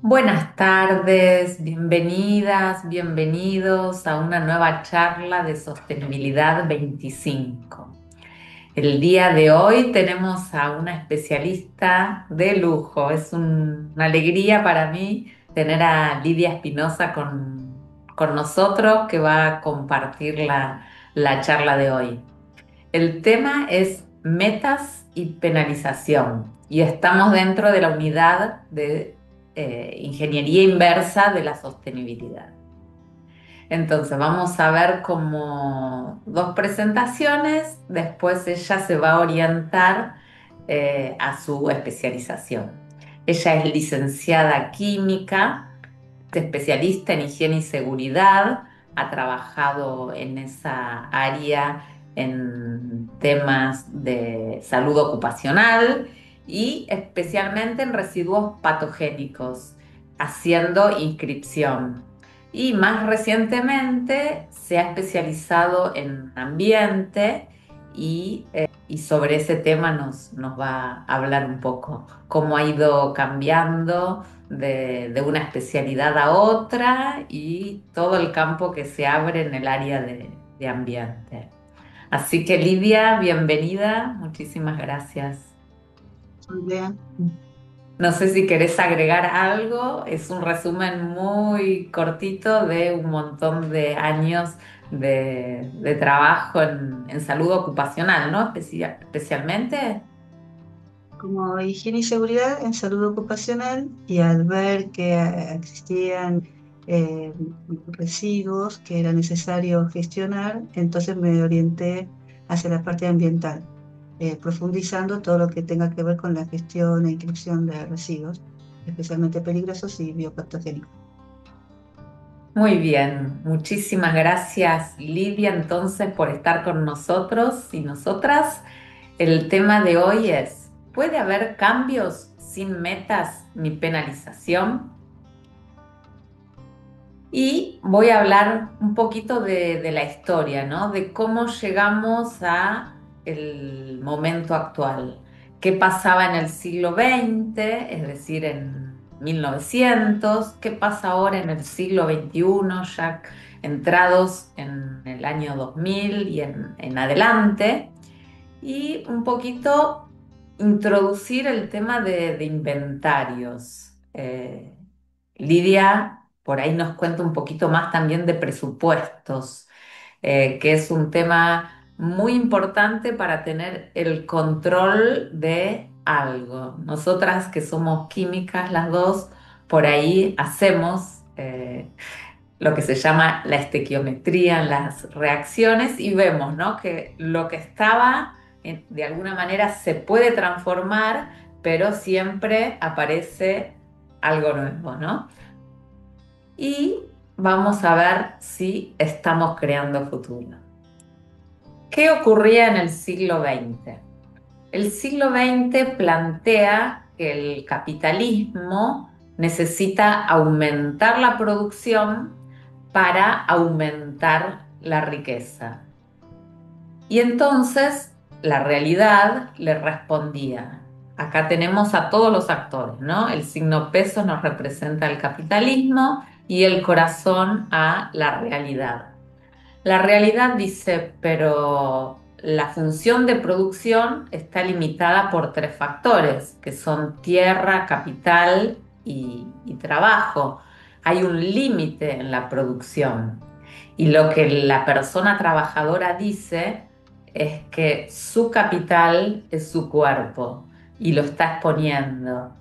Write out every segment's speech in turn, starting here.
Buenas tardes, bienvenidas, bienvenidos a una nueva charla de Sostenibilidad 25. El día de hoy tenemos a una especialista de lujo. Es una alegría para mí tener a Lidia Espinosa con nosotros que va a compartir la charla de hoy. El tema es metas y penalización y estamos dentro de la unidad de ingeniería inversa de la sostenibilidad. Entonces vamos a ver como dos presentaciones, después ella se va a orientar a su especialización. Ella es licenciada química, especialista en higiene y seguridad, ha trabajado en esa área en temas de salud ocupacional y especialmente en residuos patogénicos, haciendo inscripción. Y más recientemente se ha especializado en ambiente y sobre ese tema nos va a hablar un poco, cómo ha ido cambiando de una especialidad a otra y todo el campo que se abre en el área de ambiente. Así que Lidia, bienvenida, muchísimas gracias. Idea. No sé si querés agregar algo, es un resumen muy cortito de un montón de años de trabajo en salud ocupacional, ¿no? Especialmente. Como higiene y seguridad en salud ocupacional, y al ver que existían eh, residuos que era necesario gestionar, entonces me orienté hacia la parte ambiental, profundizando todo lo que tenga que ver con la gestión e inscripción de residuos, especialmente peligrosos y biopatogénicos. Muy bien, muchísimas gracias Lidia entonces por estar con nosotros y nosotras. El tema de hoy es, ¿puede haber cambios sin metas ni penalización? Y voy a hablar un poquito de la historia, ¿no? De cómo llegamos a el momento actual. ¿Qué pasaba en el siglo XX, es decir, en 1900? ¿Qué pasa ahora en el siglo XXI, ya entrados en el año 2000 y en adelante? Y un poquito introducir el tema de inventarios. Lidia por ahí nos cuenta un poquito más también de presupuestos, que es un tema muy importante para tener el control de algo. Nosotras que somos químicas las dos, por ahí hacemos lo que se llama la estequiometría en las reacciones y vemos, ¿no? Que lo que estaba de alguna manera se puede transformar, pero siempre aparece algo nuevo, ¿no? Y vamos a ver si estamos creando futuro. ¿Qué ocurría en el siglo XX? El siglo XX plantea que el capitalismo necesita aumentar la producción para aumentar la riqueza. Y entonces la realidad le respondía, acá tenemos a todos los actores, ¿no? El signo peso nos representa el capitalismo y el corazón a la realidad. La realidad dice, pero la función de producción está limitada por tres factores, que son tierra, capital y trabajo. Hay un límite en la producción. Y lo que la persona trabajadora dice es que su capital es su cuerpo y lo está exponiendo.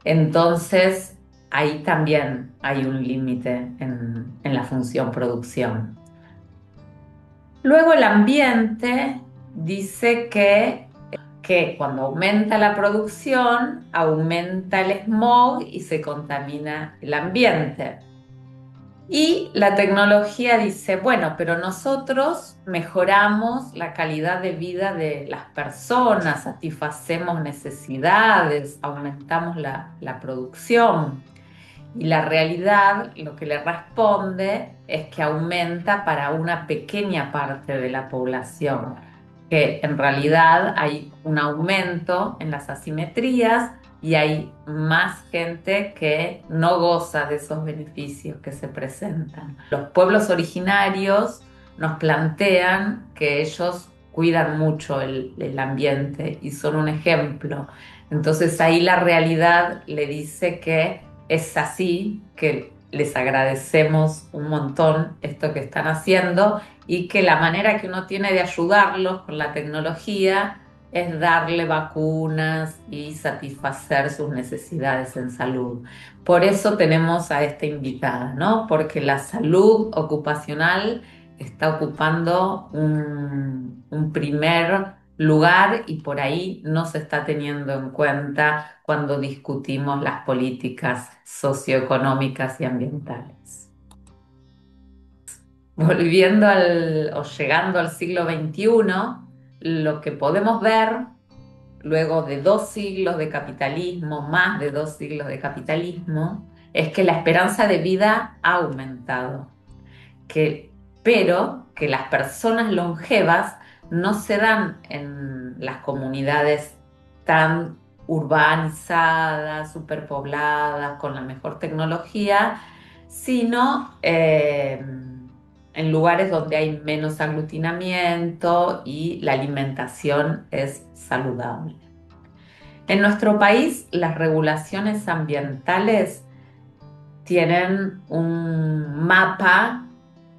Entonces, ahí también hay un límite en la función producción. Luego el ambiente dice que cuando aumenta la producción, aumenta el smog y se contamina el ambiente. Y la tecnología dice, bueno, pero nosotros mejoramos la calidad de vida de las personas, satisfacemos necesidades, aumentamos la producción. Y la realidad lo que le responde es que aumenta para una pequeña parte de la población, que en realidad hay un aumento en las asimetrías y hay más gente que no goza de esos beneficios que se presentan. Los pueblos originarios nos plantean que ellos cuidan mucho el ambiente y son un ejemplo. Entonces ahí la realidad le dice que es así, que les agradecemos un montón esto que están haciendo y que la manera que uno tiene de ayudarlos con la tecnología es darle vacunas y satisfacer sus necesidades en salud. Por eso tenemos a esta invitada, ¿no? Porque la salud ocupacional está ocupando un primer lugar y por ahí no se está teniendo en cuenta cuando discutimos las políticas socioeconómicas y ambientales. Volviendo o llegando al siglo XXI, lo que podemos ver luego de 2 siglos de capitalismo, más de 2 siglos de capitalismo, es que la esperanza de vida ha aumentado, pero que las personas longevas no se dan en las comunidades tan urbanizadas, superpobladas, con la mejor tecnología, sino en lugares donde hay menos aglutinamiento y la alimentación es saludable. En nuestro país, las regulaciones ambientales tienen un mapa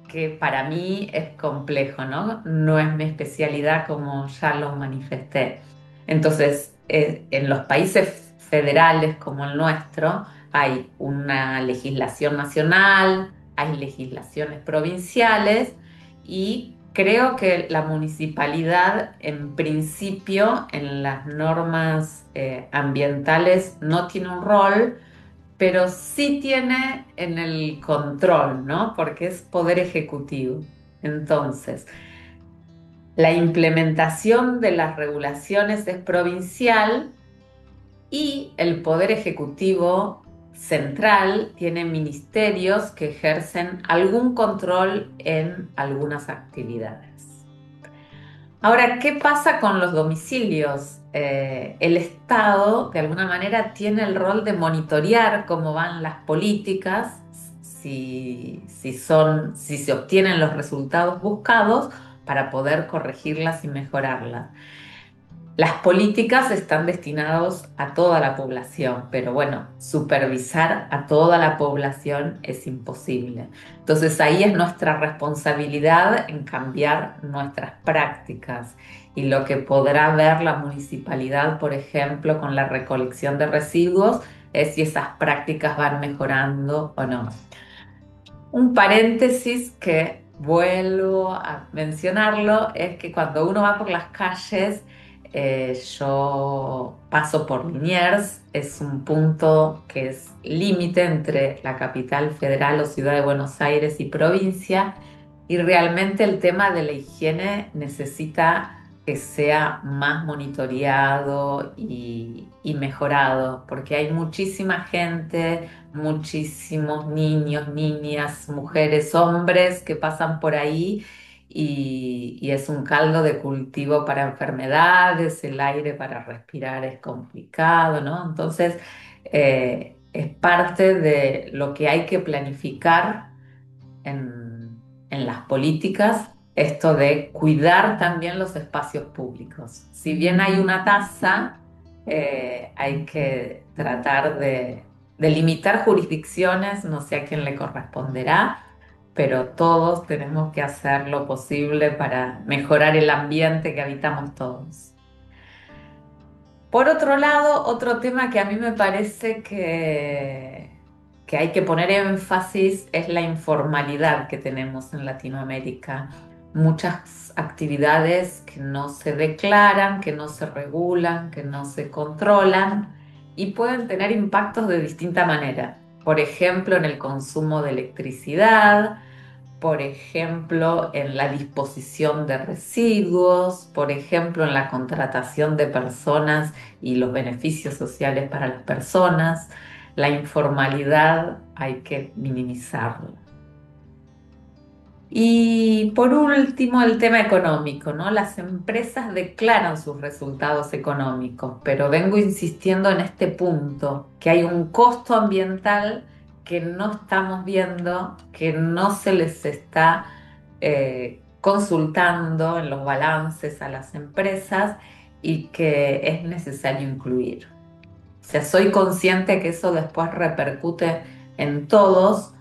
que para mí es complejo, ¿no? No es mi especialidad como ya lo manifesté. Entonces, en los países federales como el nuestro hay una legislación nacional, hay legislaciones provinciales y creo que la municipalidad en principio en las normas ambientales no tiene un rol, pero sí tiene en el control, ¿no? Porque es poder ejecutivo. Entonces, la implementación de las regulaciones es provincial y el poder ejecutivo central tiene ministerios que ejercen algún control en algunas actividades. Ahora, ¿qué pasa con los domicilios? El Estado, de alguna manera, tiene el rol de monitorear cómo van las políticas, si se obtienen los resultados buscados para poder corregirlas y mejorarlas. Las políticas están destinadas a toda la población, pero bueno, supervisar a toda la población es imposible. Entonces ahí es nuestra responsabilidad en cambiar nuestras prácticas y lo que podrá ver la municipalidad, por ejemplo, con la recolección de residuos, es si esas prácticas van mejorando o no. Un paréntesis que vuelvo a mencionarlo es que cuando uno va por las calles, yo paso por Liniers, es un punto que es límite entre la capital federal o ciudad de Buenos Aires y provincia, y realmente el tema de la higiene necesita que sea más monitoreado y mejorado, porque hay muchísima gente, muchísimos niños, niñas, mujeres, hombres que pasan por ahí y es un caldo de cultivo para enfermedades, el aire para respirar es complicado, ¿no? Entonces, es parte de lo que hay que planificar en las políticas, esto de cuidar también los espacios públicos. Si bien hay una tasa, hay que tratar de limitar jurisdicciones, no sé a quién le corresponderá, pero todos tenemos que hacer lo posible para mejorar el ambiente que habitamos todos. Por otro lado, otro tema que a mí me parece que hay que poner énfasis es la informalidad que tenemos en Latinoamérica. Muchas actividades que no se declaran, que no se regulan, que no se controlan y pueden tener impactos de distinta manera. Por ejemplo, en el consumo de electricidad, por ejemplo, en la disposición de residuos, por ejemplo, en la contratación de personas y los beneficios sociales para las personas. La informalidad hay que minimizarla. Y por último, el tema económico, ¿no? Las empresas declaran sus resultados económicos, pero vengo insistiendo en este punto, que hay un costo ambiental que no estamos viendo, que no se les está consultando en los balances a las empresas y que es necesario incluir. O sea, soy consciente que eso después repercute en todos,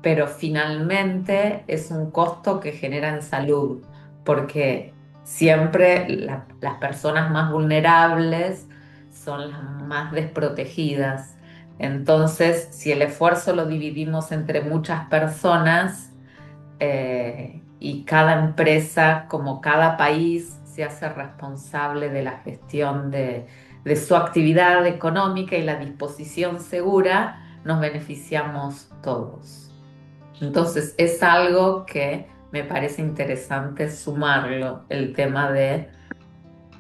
pero finalmente es un costo que genera en salud, porque siempre las personas más vulnerables son las más desprotegidas. Entonces, si el esfuerzo lo dividimos entre muchas personas, y cada empresa, como cada país, se hace responsable de la gestión de su actividad económica y la disposición segura, nos beneficiamos todos. Entonces, es algo que me parece interesante sumarlo, el tema de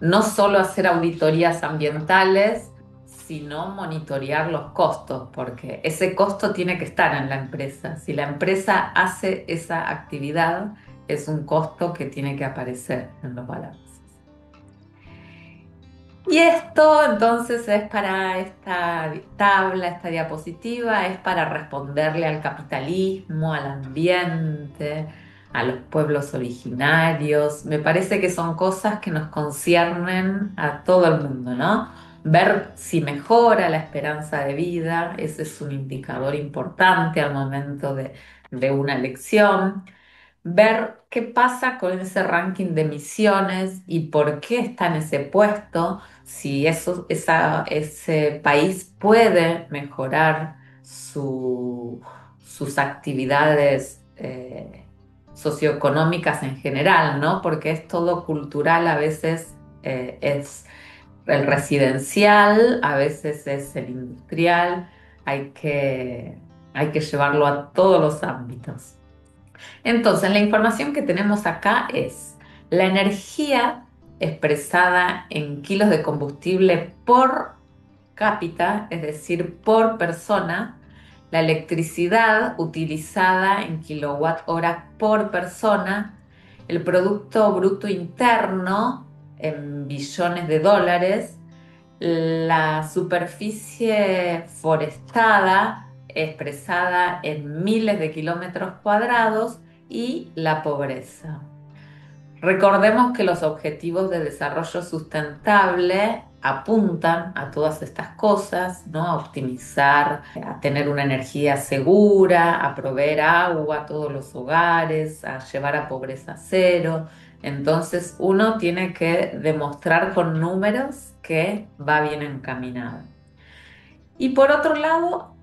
no solo hacer auditorías ambientales, sino monitorear los costos, porque ese costo tiene que estar en la empresa. Si la empresa hace esa actividad, es un costo que tiene que aparecer en los balances. Y esto entonces es para esta tabla, esta diapositiva, es para responderle al capitalismo, al ambiente, a los pueblos originarios. Me parece que son cosas que nos conciernen a todo el mundo, ¿no? Ver si mejora la esperanza de vida, ese es un indicador importante al momento de una elección, ver qué pasa con ese ranking de emisiones y por qué está en ese puesto, si ese país puede mejorar sus actividades socioeconómicas en general, ¿no? Porque es todo cultural, a veces es el residencial, a veces es el industrial, hay hay que llevarlo a todos los ámbitos. Entonces, la información que tenemos acá es la energía expresada en kilos de combustible por cápita, es decir, por persona, la electricidad utilizada en kilowatt hora por persona, el Producto Bruto Interno en billones de dólares, la superficie forestada expresada en miles de kilómetros cuadrados y la pobreza. Recordemos que los objetivos de desarrollo sustentable apuntan a todas estas cosas, ¿no? A optimizar, a tener una energía segura, a proveer agua a todos los hogares, a llevar a pobreza cero. Entonces uno tiene que demostrar con números que va bien encaminado. Y por otro lado,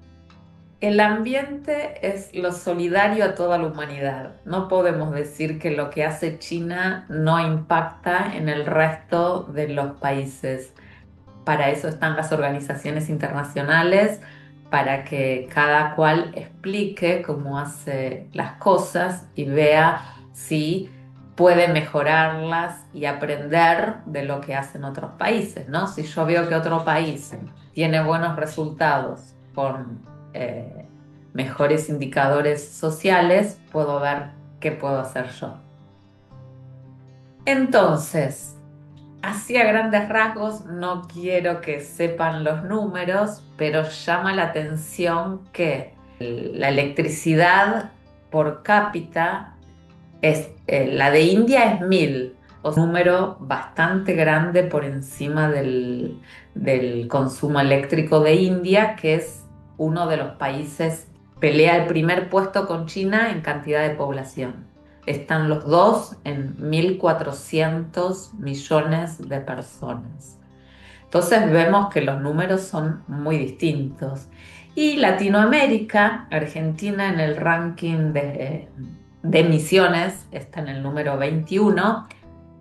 el ambiente es lo solidario a toda la humanidad. No podemos decir que lo que hace China no impacta en el resto de los países. Para eso están las organizaciones internacionales, para que cada cual explique cómo hace las cosas y vea si puede mejorarlas y aprender de lo que hacen otros países, ¿no? Si yo veo que otro país tiene buenos resultados con mejores indicadores sociales, puedo ver qué puedo hacer yo. Entonces, así a grandes rasgos, no quiero que sepan los números, pero llama la atención que la electricidad por cápita la de India es 1000, o sea, un número bastante grande por encima del consumo eléctrico de India, que es uno de los países, pelea el primer puesto con China en cantidad de población. Están los dos en 1.400 millones de personas. Entonces vemos que los números son muy distintos. Y Latinoamérica, Argentina en el ranking de emisiones está en el número 21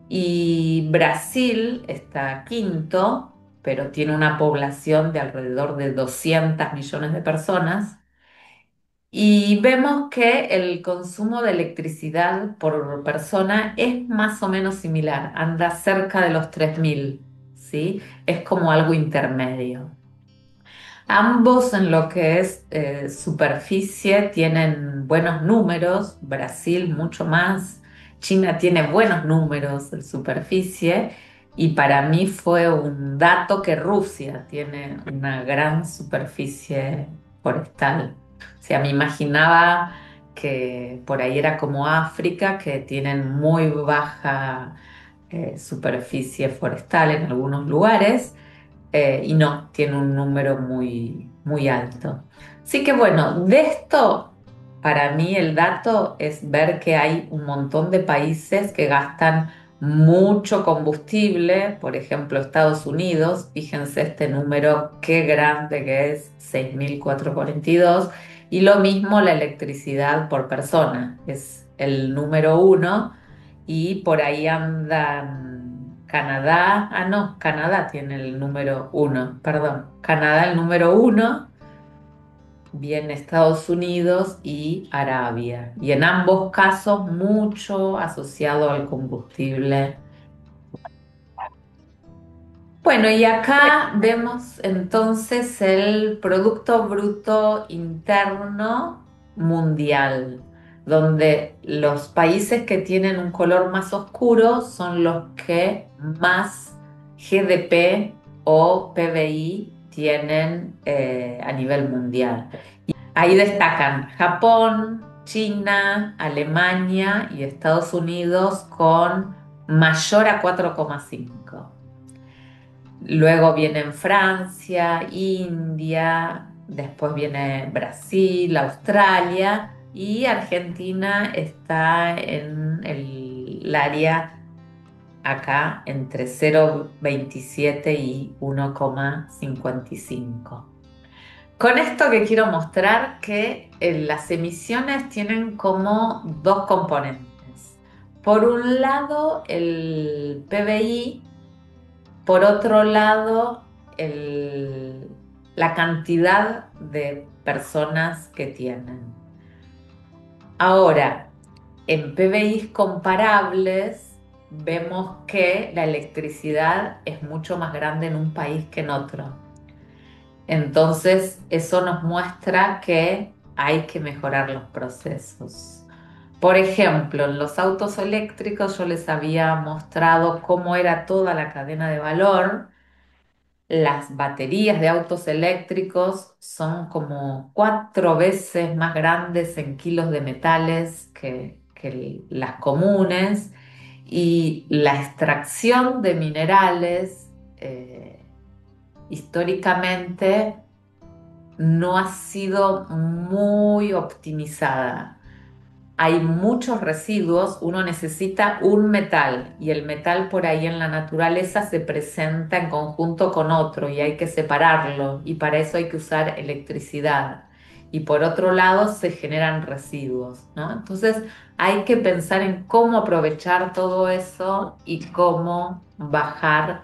y Brasil está quinto, pero tiene una población de alrededor de 200 millones de personas. Y vemos que el consumo de electricidad por persona es más o menos similar, anda cerca de los 3000, ¿sí? Es como algo intermedio. Ambos en lo que es superficie tienen buenos números, Brasil mucho más, China tiene buenos números en superficie y para mí fue un dato que Rusia tiene una gran superficie forestal. O sea, me imaginaba que por ahí era como África, que tienen muy baja superficie forestal en algunos lugares y no, tiene un número muy, muy alto. Así que bueno, de esto, para mí el dato es ver que hay un montón de países que gastan mucho combustible, por ejemplo, Estados Unidos, fíjense este número, qué grande que es, 6.442, y lo mismo la electricidad por persona, es el número uno y por ahí andan Canadá, ah no, Canadá tiene el número uno, perdón, Canadá el número uno, viene Estados Unidos y Arabia. Y en ambos casos mucho asociado al combustible. Bueno, y acá vemos entonces el Producto Bruto Interno Mundial, donde los países que tienen un color más oscuro son los que más GDP o PBI tienen a nivel mundial. Ahí destacan Japón, China, Alemania y Estados Unidos con mayor a 4,5. Luego vienen Francia, India, después viene Brasil, Australia y Argentina está en el área acá entre 0,27 y 1,55. Con esto que quiero mostrar que las emisiones tienen como dos componentes. Por un lado, el PBI, por otro lado, la cantidad de personas que tienen. Ahora, en PBIs comparables, vemos que la electricidad es mucho más grande en un país que en otro. Entonces, eso nos muestra que hay que mejorar los procesos. Por ejemplo, en los autos eléctricos yo les había mostrado cómo era toda la cadena de valor. Las baterías de autos eléctricos son como 4 veces más grandes en kilos de metales que las comunes y la extracción de minerales históricamente no ha sido muy optimizada. Hay muchos residuos, uno necesita un metal y el metal por ahí en la naturaleza se presenta en conjunto con otro y hay que separarlo y para eso hay que usar electricidad. Y por otro lado se generan residuos, ¿no? Entonces hay que pensar en cómo aprovechar todo eso y cómo bajar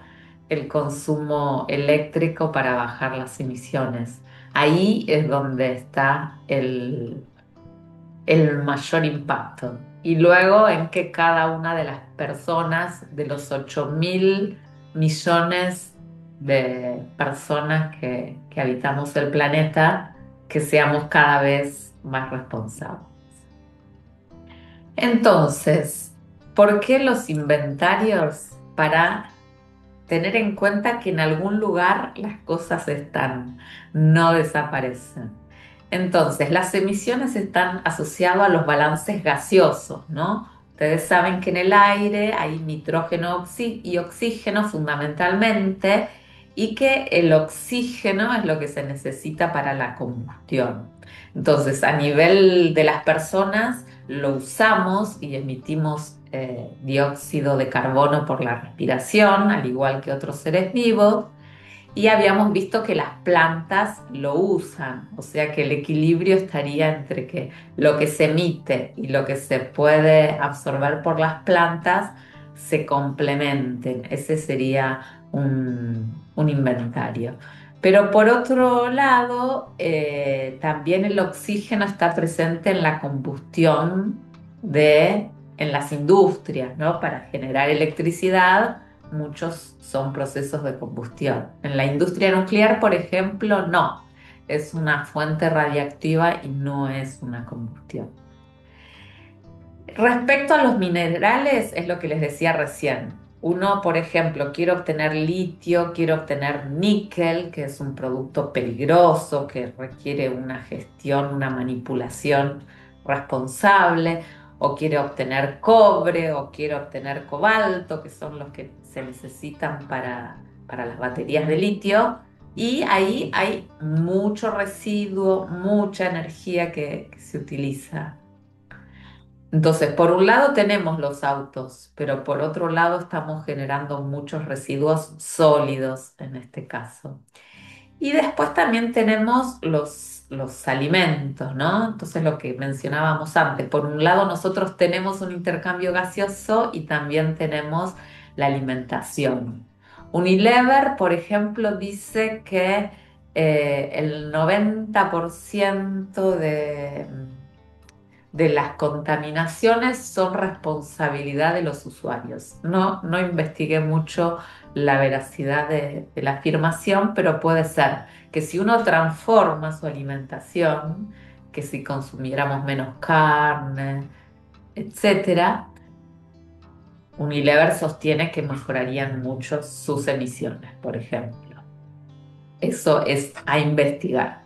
el consumo eléctrico para bajar las emisiones. Ahí es donde está el mayor impacto. Y luego en que cada una de las personas, de los 8.000 millones de personas que habitamos el planeta, que seamos cada vez más responsables. Entonces, ¿por qué los inventarios? Para tener en cuenta que en algún lugar las cosas están, no desaparecen. Entonces, las emisiones están asociadas a los balances gaseosos, ¿no? Ustedes saben que en el aire hay nitrógeno y oxígeno fundamentalmente, y que el oxígeno es lo que se necesita para la combustión. Entonces, a nivel de las personas, lo usamos y emitimos dióxido de carbono por la respiración, al igual que otros seres vivos. Y habíamos visto que las plantas lo usan, o sea que el equilibrio estaría entre que lo que se emite y lo que se puede absorber por las plantas se complementen. Ese sería un inventario. Pero por otro lado, también el oxígeno está presente en la combustión en las industrias, ¿no? Para generar electricidad muchos son procesos de combustión. En la industria nuclear, por ejemplo, no. es una fuente radiactiva y no es una combustión. Respecto a los minerales, es lo que les decía recién. Uno, por ejemplo, quiere obtener litio, quiere obtener níquel, que es un producto peligroso, que requiere una gestión, una manipulación responsable, o quiere obtener cobre, o quiere obtener cobalto, que son los que se necesitan para las baterías de litio. Y ahí hay mucho residuo, mucha energía que se utiliza. Entonces, por un lado tenemos los autos, pero por otro lado estamos generando muchos residuos sólidos en este caso. Y después también tenemos los alimentos, ¿no? Entonces, lo que mencionábamos antes, por un lado nosotros tenemos un intercambio gaseoso y también tenemos la alimentación. Unilever, por ejemplo, dice que el 90% de las contaminaciones son responsabilidad de los usuarios. No investigué mucho la veracidad de la afirmación, pero puede ser que si uno transforma su alimentación, que si consumiéramos menos carne, etcétera, Unilever sostiene que mejorarían mucho sus emisiones, por ejemplo. Eso es a investigar.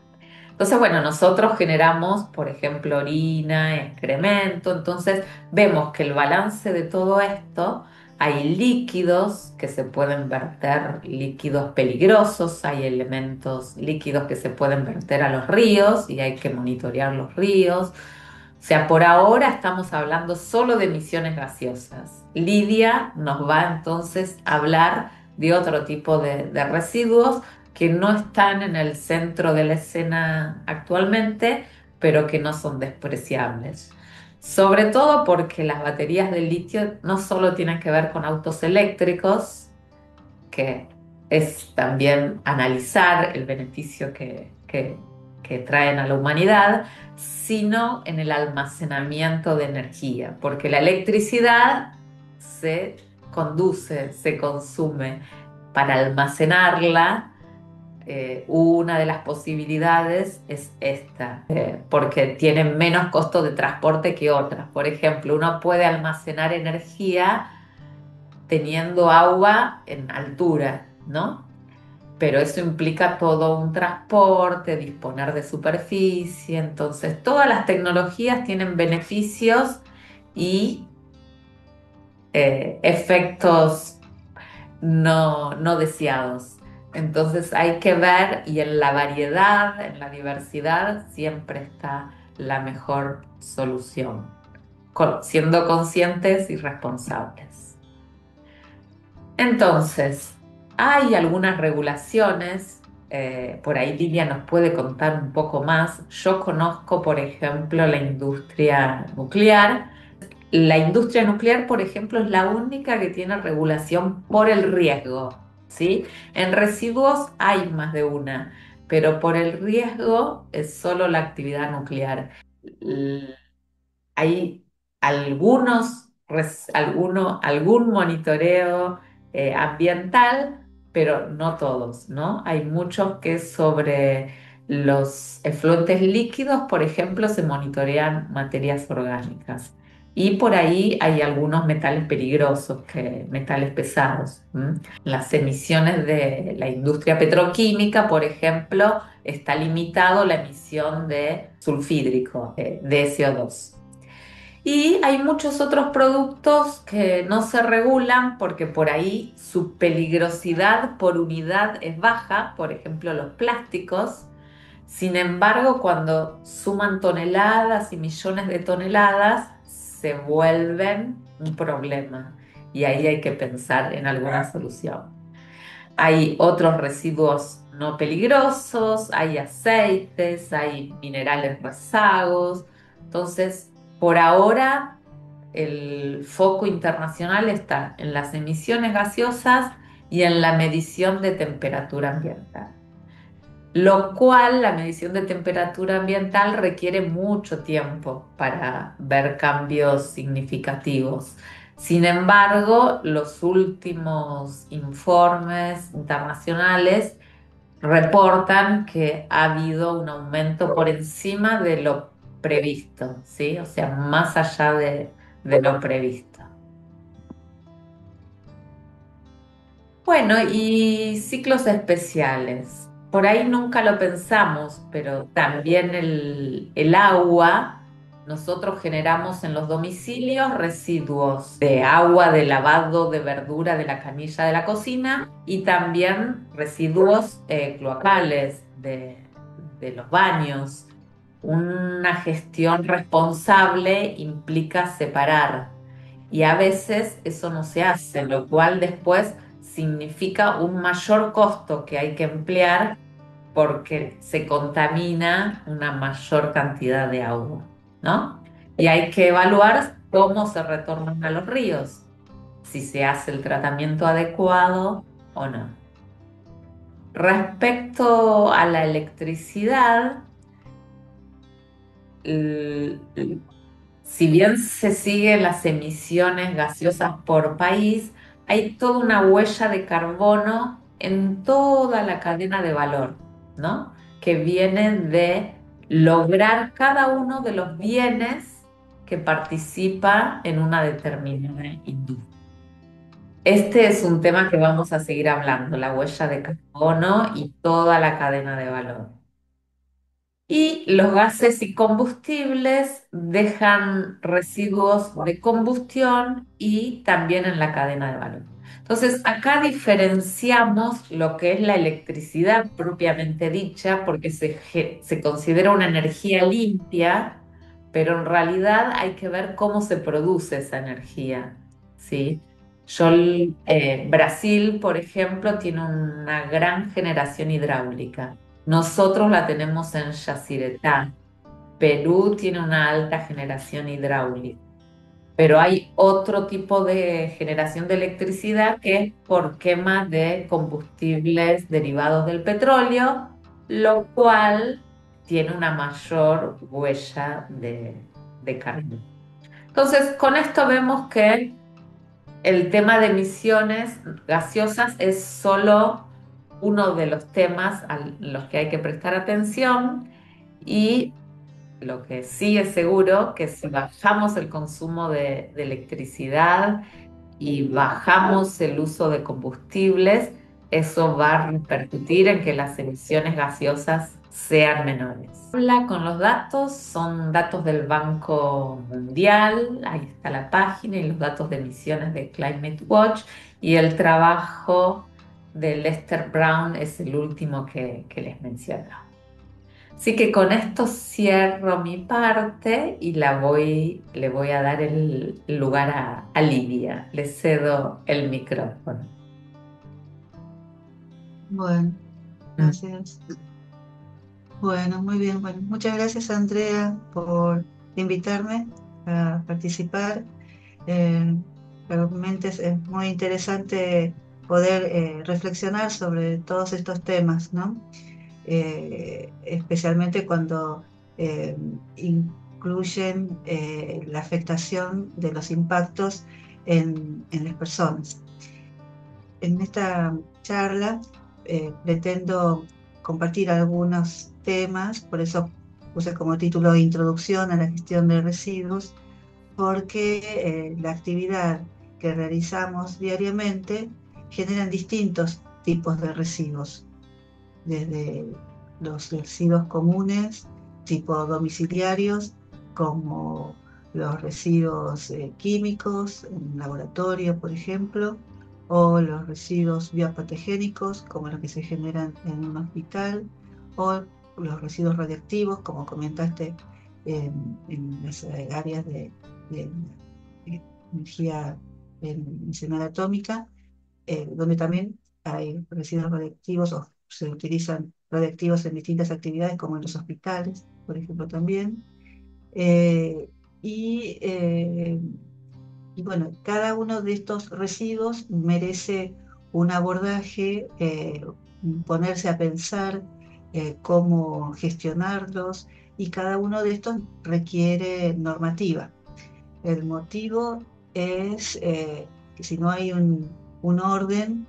Entonces, bueno, nosotros generamos, por ejemplo, orina, excremento, entonces vemos que el balance de todo esto, hay líquidos que se pueden verter, líquidos peligrosos, hay elementos líquidos que se pueden verter a los ríos y hay que monitorear los ríos. O sea, por ahora estamos hablando solo de emisiones gaseosas. Lidia nos va entonces a hablar de otro tipo de residuos que no están en el centro de la escena actualmente, pero que no son despreciables. Sobre todo porque las baterías de litio no solo tienen que ver con autos eléctricos, que es también analizar el beneficio que traen a la humanidad, sino en el almacenamiento de energía, porque la electricidad se conduce, se consume para almacenarla. Una de las posibilidades es esta, porque tienen menos costo de transporte que otras. Por ejemplo, uno puede almacenar energía teniendo agua en altura, ¿no? Pero eso implica todo un transporte, disponer de superficie, entonces todas las tecnologías tienen beneficios y efectos no deseados. Entonces hay que ver y en la variedad, en la diversidad, siempre está la mejor solución, siendo conscientes y responsables. Entonces, hay algunas regulaciones, por ahí Lidia nos puede contar un poco más. Yo conozco, por ejemplo, la industria nuclear. La industria nuclear, por ejemplo, es la única que tiene regulación por el riesgo, ¿sí? En residuos hay más de una, pero por el riesgo es solo la actividad nuclear. Hay algún monitoreo ambiental, pero no todos, ¿no? Hay muchos que sobre los efluentes líquidos, por ejemplo, se monitorean materias orgánicas. Y por ahí hay algunos metales peligrosos, metales pesados. Las emisiones de la industria petroquímica, por ejemplo, está limitado la emisión de sulfídrico, de CO2. Y hay muchos otros productos que no se regulan porque por ahí su peligrosidad por unidad es baja, por ejemplo los plásticos. Sin embargo, cuando suman toneladas y millones de toneladas, se vuelven un problema y ahí hay que pensar en alguna solución. Hay otros residuos no peligrosos, hay aceites, hay minerales rezagos. Entonces, por ahora, el foco internacional está en las emisiones gaseosas y en la medición de temperatura ambiental. Lo cual, la medición de temperatura ambiental requiere mucho tiempo para ver cambios significativos. Sin embargo, los últimos informes internacionales reportan que ha habido un aumento por encima de lo previsto, ¿sí? O sea, más allá de lo previsto. Bueno, y ciclos especiales. Por ahí nunca lo pensamos, pero también el agua, nosotros generamos en los domicilios residuos de agua, de lavado, de verdura, de la canilla de la cocina y también residuos cloacales de los baños. Una gestión responsable implica separar y a veces eso no se hace, lo cual después significa un mayor costo que hay que emplear porque se contamina una mayor cantidad de agua, ¿no? Y hay que evaluar cómo se retornan a los ríos, si se hace el tratamiento adecuado o no. Respecto a la electricidad, l- si bien se siguen las emisiones gaseosas por país, hay toda una huella de carbono en toda la cadena de valor, ¿no? Que viene de lograr cada uno de los bienes que participa en una determinada industria. Este es un tema que vamos a seguir hablando, la huella de carbono y toda la cadena de valor. Y los gases y combustibles dejan residuos de combustión y también en la cadena de valor. Entonces, acá diferenciamos lo que es la electricidad propiamente dicha, porque se considera una energía limpia, pero en realidad hay que ver cómo se produce esa energía, ¿sí? Brasil, por ejemplo, tiene una gran generación hidráulica. Nosotros la tenemos en Yacyretá. Perú tiene una alta generación hidráulica, pero hay otro tipo de generación de electricidad que es por quema de combustibles derivados del petróleo, lo cual tiene una mayor huella de carbono. Entonces, con esto vemos que el tema de emisiones gaseosas es solo uno de los temas a los que hay que prestar atención y lo que sí es seguro que si bajamos el consumo de electricidad y bajamos el uso de combustibles, eso va a repercutir en que las emisiones gaseosas sean menores. Habla con los datos, son datos del Banco Mundial, ahí está la página y los datos de emisiones de Climate Watch y el trabajo de Lester Brown es el último que les mencionaba. Así que con esto cierro mi parte y le voy a dar el lugar a Lidia. Le cedo el micrófono. Bueno, Mm. gracias. Bueno, muy bien. Bueno, muchas gracias, Andrea, por invitarme a participar. Eh, Realmente es muy interesante poder reflexionar sobre todos estos temas, ¿no? Especialmente cuando eh, incluyen la afectación de los impactos en las personas. En esta charla pretendo compartir algunos temas, por eso puse como título Introducción a la gestión de residuos, porque la actividad que realizamos diariamente generan distintos tipos de residuos, desde los residuos comunes, tipo domiciliarios, como los residuos químicos en laboratorio, por ejemplo, o los residuos biopatogénicos, como los que se generan en un hospital, o los residuos radiactivos, como comentaste, en las áreas de energía medicinal atómica, donde también hay residuos radiactivos o se utilizan radiactivos en distintas actividades, como en los hospitales, por ejemplo, también. Eh, y, eh, y bueno, cada uno de estos residuos merece un abordaje, ponerse a pensar cómo gestionarlos, y cada uno de estos requiere normativa. El motivo es que si no hay un orden,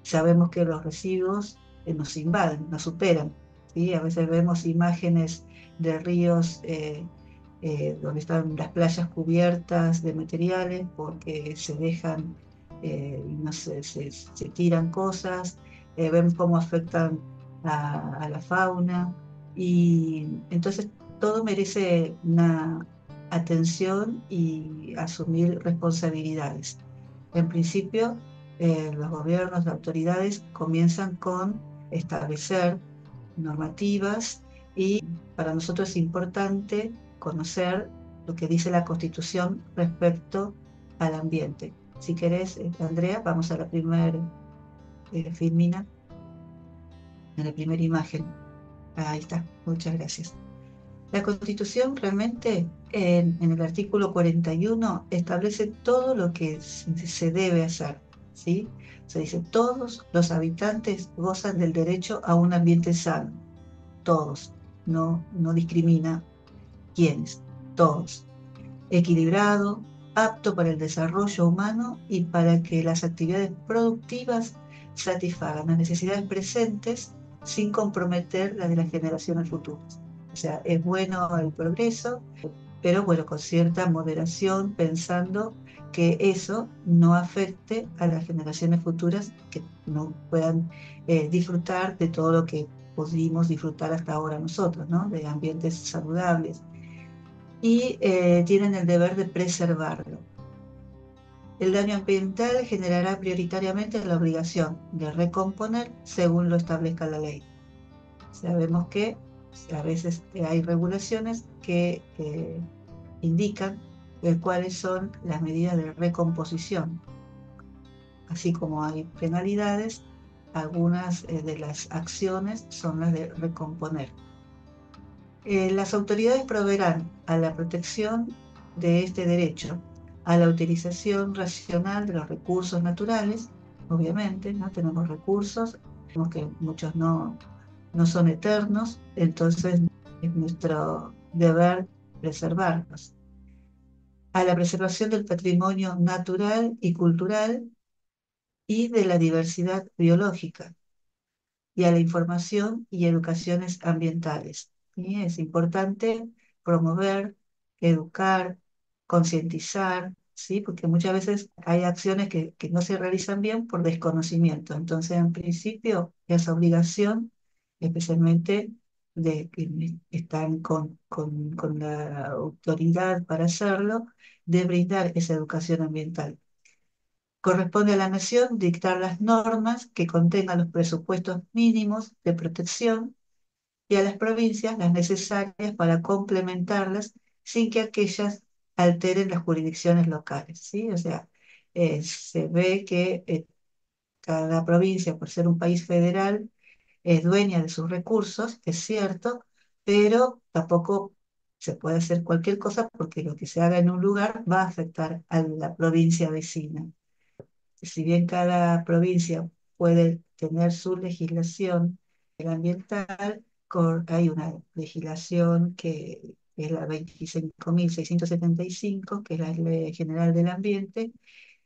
sabemos que los residuos nos invaden, nos superan, ¿sí? A veces vemos imágenes de ríos donde están las playas cubiertas de materiales porque se dejan, y no sé, se tiran cosas, vemos cómo afectan a la fauna y entonces todo merece una atención y asumir responsabilidades. En principio, los gobiernos, las autoridades comienzan con establecer normativas y para nosotros es importante conocer lo que dice la Constitución respecto al ambiente. Si querés, Andrea, vamos a la primera filmina, a la primera imagen. Ahí está, muchas gracias. La Constitución realmente en el artículo 41 establece todo lo que se debe hacer, ¿sí? Se dice, todos los habitantes gozan del derecho a un ambiente sano, todos, no discrimina quiénes, todos, equilibrado, apto para el desarrollo humano y para que las actividades productivas satisfagan las necesidades presentes sin comprometer las de las generaciones futuras. O sea, es bueno el progreso, pero bueno, con cierta moderación, pensando que eso no afecte a las generaciones futuras que no puedan disfrutar de todo lo que pudimos disfrutar hasta ahora nosotros, ¿no? De ambientes saludables y tienen el deber de preservarlo. El daño ambiental generará prioritariamente la obligación de recomponer según lo establezca la ley. Sabemos que a veces hay regulaciones que indican cuáles son las medidas de recomposición, así como hay penalidades, algunas de las acciones son las de recomponer. Las autoridades proveerán a la protección de este derecho, a la utilización racional de los recursos naturales, obviamente, ¿no? Tenemos recursos, vemos que muchos no son eternos, entonces es nuestro deber preservarlos. A la preservación del patrimonio natural y cultural y de la diversidad biológica y a la información y educaciones ambientales. Y es importante promover, educar, concientizar, ¿sí? Porque muchas veces hay acciones que no se realizan bien por desconocimiento. Entonces, en principio, esa obligación, especialmente de quienes están con la autoridad para hacerlo, de brindar esa educación ambiental. Corresponde a la nación dictar las normas que contengan los presupuestos mínimos de protección y a las provincias las necesarias para complementarlas sin que aquellas alteren las jurisdicciones locales, ¿sí? O sea, se ve que cada provincia, por ser un país federal, es dueña de sus recursos, es cierto, pero tampoco se puede hacer cualquier cosa porque lo que se haga en un lugar va a afectar a la provincia vecina. Si bien cada provincia puede tener su legislación ambiental, hay una legislación que es la 25.675, que es la Ley General del Ambiente,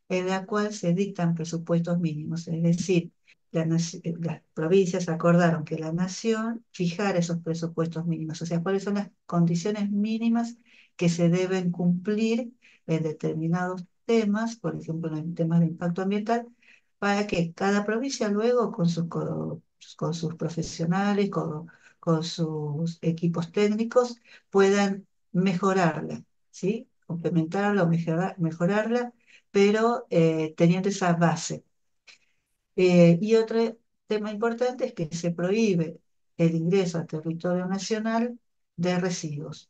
en la cual se dictan presupuestos mínimos, es decir, las provincias acordaron que la nación fijara esos presupuestos mínimos, o sea, cuáles son las condiciones mínimas que se deben cumplir en determinados temas, por ejemplo, en temas de impacto ambiental, para que cada provincia luego con sus profesionales, con sus equipos técnicos, puedan mejorarla, ¿sí? Complementarla o mejorarla, pero teniendo esa base. Y otro tema importante es que se prohíbe el ingreso al territorio nacional de residuos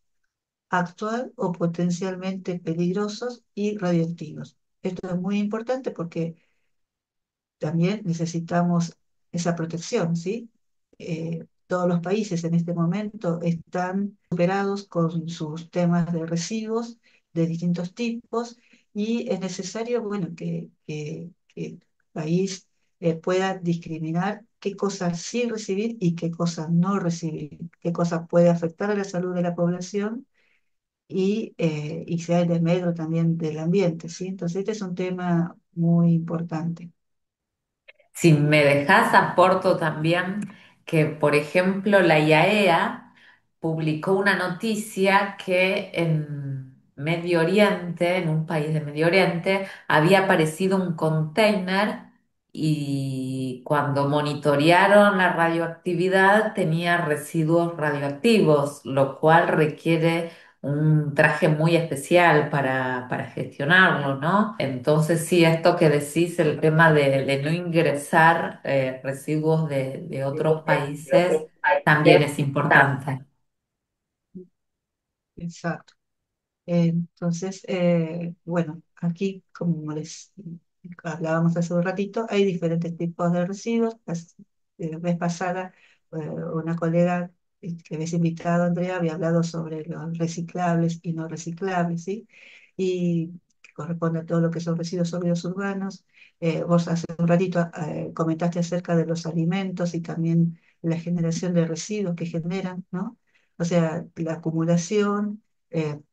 actual o potencialmente peligrosos y radioactivos. Esto es muy importante porque también necesitamos esa protección, ¿sí? Todos los países en este momento están superados con sus temas de residuos de distintos tipos y es necesario, bueno, que el país pueda discriminar qué cosas sí recibir y qué cosas no recibir, qué cosas puede afectar a la salud de la población y sea el desmedro también del ambiente, ¿sí? Entonces este es un tema muy importante. Si me dejas, aporto también que, por ejemplo, la IAEA publicó una noticia que en Medio Oriente, en un país de Medio Oriente, había aparecido un container y cuando monitorearon la radioactividad tenía residuos radioactivos, lo cual requiere un traje muy especial para gestionarlo, ¿no? Entonces, sí, esto que decís, el tema de no ingresar residuos de otros países también es importante. Exacto. Entonces, bueno, aquí, como les hablábamos hace un ratito, hay diferentes tipos de residuos. La vez pasada, una colega que habéis invitado, Andrea, había hablado sobre los reciclables y no reciclables, ¿sí? Y que corresponde a todo lo que son residuos sólidos urbanos. Vos hace un ratito comentaste acerca de los alimentos y también la generación de residuos que generan, ¿no? O sea, la acumulación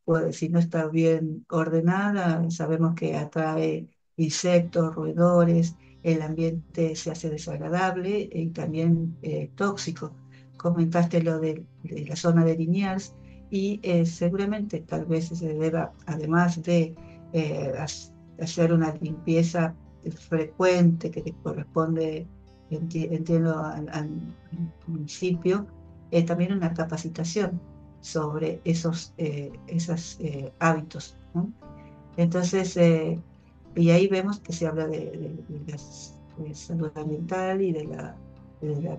pues, si no está bien ordenada, sabemos que atrae insectos, roedores, el ambiente se hace desagradable y también tóxico. Comentaste lo de la zona de Liniers y seguramente tal vez se deba, además de hacer una limpieza frecuente que te corresponde, entiendo, al municipio, también una capacitación sobre esos hábitos, ¿no? Entonces, y ahí vemos que se habla de salud ambiental y de la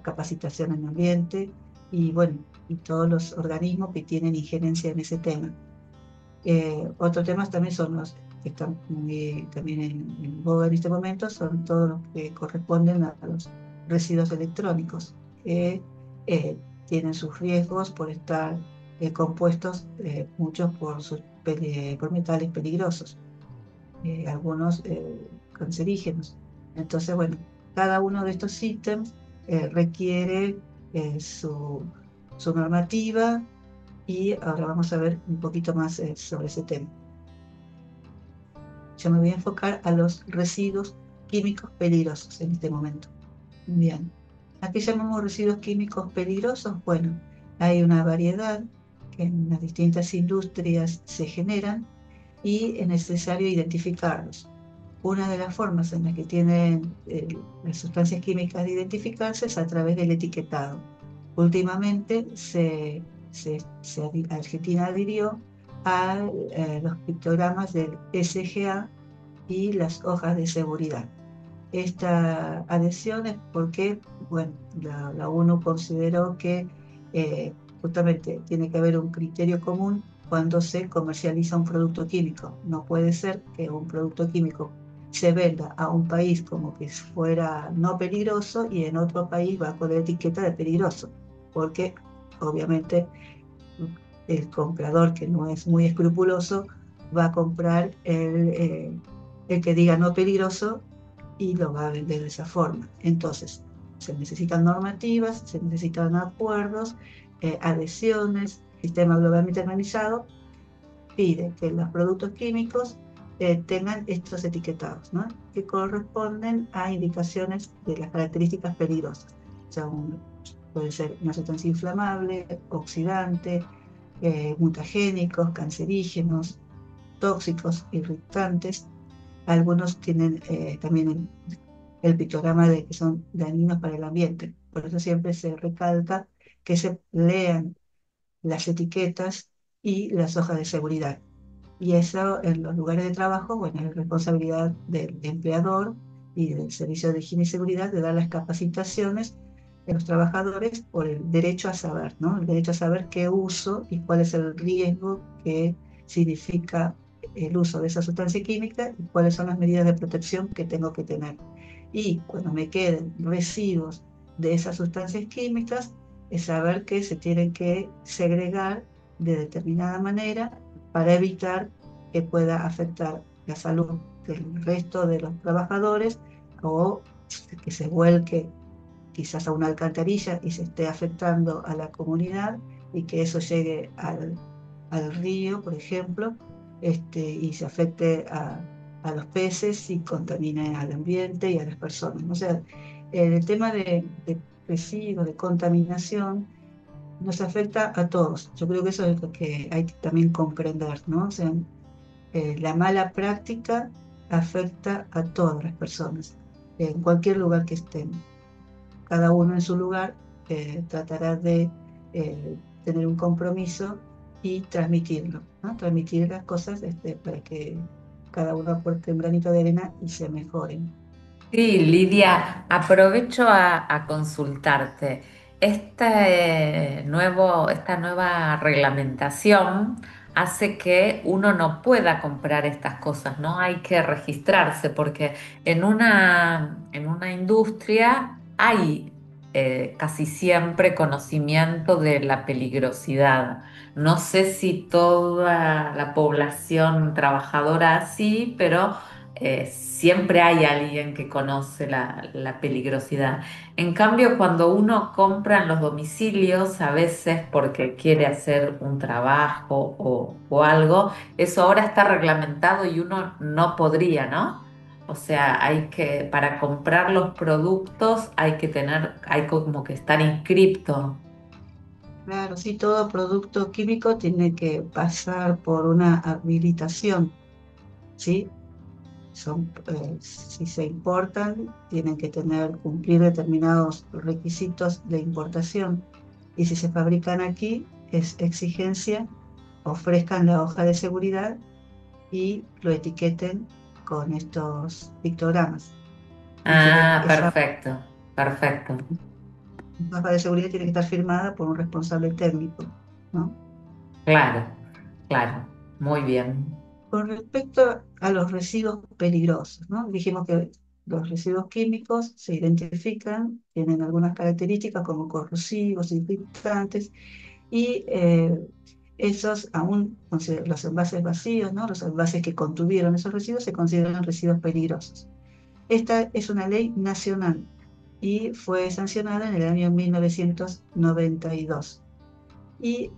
capacitación en ambiente y bueno, y todos los organismos que tienen injerencia en ese tema. Otros temas también son los que están también en boga en este momento, son todos los que corresponden a los residuos electrónicos, que tienen sus riesgos por estar compuestos, muchos por metales peligrosos, algunos cancerígenos. Entonces, bueno, cada uno de estos ítems requiere su normativa y ahora vamos a ver un poquito más sobre ese tema. Yo me voy a enfocar a los residuos químicos peligrosos en este momento. Bien. ¿A qué llamamos residuos químicos peligrosos? Bueno, hay una variedad que en las distintas industrias se generan y es necesario identificarlos. Una de las formas en las que tienen las sustancias químicas de identificarse es a través del etiquetado. Últimamente Argentina adhirió a los pictogramas del SGA y las hojas de seguridad. Esta adhesión es porque, bueno, la ONU consideró que justamente tiene que haber un criterio común cuando se comercializa un producto químico. No puede ser que un producto químico se venda a un país como que fuera no peligroso y en otro país va con la etiqueta de peligroso, porque obviamente el comprador que no es muy escrupuloso va a comprar el que diga no peligroso y lo va a vender de esa forma. Entonces, se necesitan normativas, se necesitan acuerdos, adhesiones, sistema globalmente organizado pide que los productos químicos tengan estos etiquetados, ¿no? Que corresponden a indicaciones de las características peligrosas. O sea, puede ser una sustancia inflamable, oxidante, mutagénicos, cancerígenos, tóxicos, irritantes. Algunos tienen también el pictograma de que son dañinos para el ambiente. Por eso siempre se recalca que se lean las etiquetas y las hojas de seguridad. Y eso en los lugares de trabajo, bueno, es responsabilidad del empleador y del Servicio de Higiene y Seguridad de dar las capacitaciones a los trabajadores por el derecho a saber, ¿no? El derecho a saber qué uso y cuál es el riesgo que significa el uso de esa sustancia química y cuáles son las medidas de protección que tengo que tener. Y cuando me queden residuos de esas sustancias químicas, es saber que se tienen que segregar de determinada manera para evitar que pueda afectar la salud del resto de los trabajadores o que se vuelque quizás a una alcantarilla y se esté afectando a la comunidad y que eso llegue al río, por ejemplo, y se afecte a los peces y contamine al ambiente y a las personas. O sea, El tema de residuos, de contaminación, nos afecta a todos. Yo creo que eso es lo que hay que también comprender, ¿no? O sea, la mala práctica afecta a todas las personas, en cualquier lugar que estén. Cada uno en su lugar tratará de tener un compromiso y transmitirlo, ¿no? Transmitir las cosas para que cada uno aporte un granito de arena y se mejoren. Sí, Lidia, aprovecho a consultarte. Esta nueva reglamentación hace que uno no pueda comprar estas cosas, ¿no? Hay que registrarse porque en una industria hay casi siempre conocimiento de la peligrosidad. No sé si toda la población trabajadora sí, pero siempre hay alguien que conoce la peligrosidad. En cambio, cuando uno compra en los domicilios, a veces porque quiere hacer un trabajo o algo, eso ahora está reglamentado y uno no podría, ¿no? O sea, para comprar los productos hay como que estar inscripto. Claro, sí, todo producto químico tiene que pasar por una habilitación, ¿sí? Si se importan, tienen que cumplir determinados requisitos de importación. Y si se fabrican aquí, es exigencia, ofrezcan la hoja de seguridad y lo etiqueten con estos pictogramas. Ah, Esa perfecto, perfecto. hoja de seguridad tiene que estar firmada por un responsable técnico, ¿no? Claro, claro. Muy bien. Con respecto a los residuos peligrosos, ¿no? Dijimos que los residuos químicos se identifican, tienen algunas características como corrosivos, irritantes, y esos aún, los envases vacíos, ¿no? Los envases que contuvieron esos residuos se consideran residuos peligrosos. Esta es una ley nacional y fue sancionada en el año 1992. Y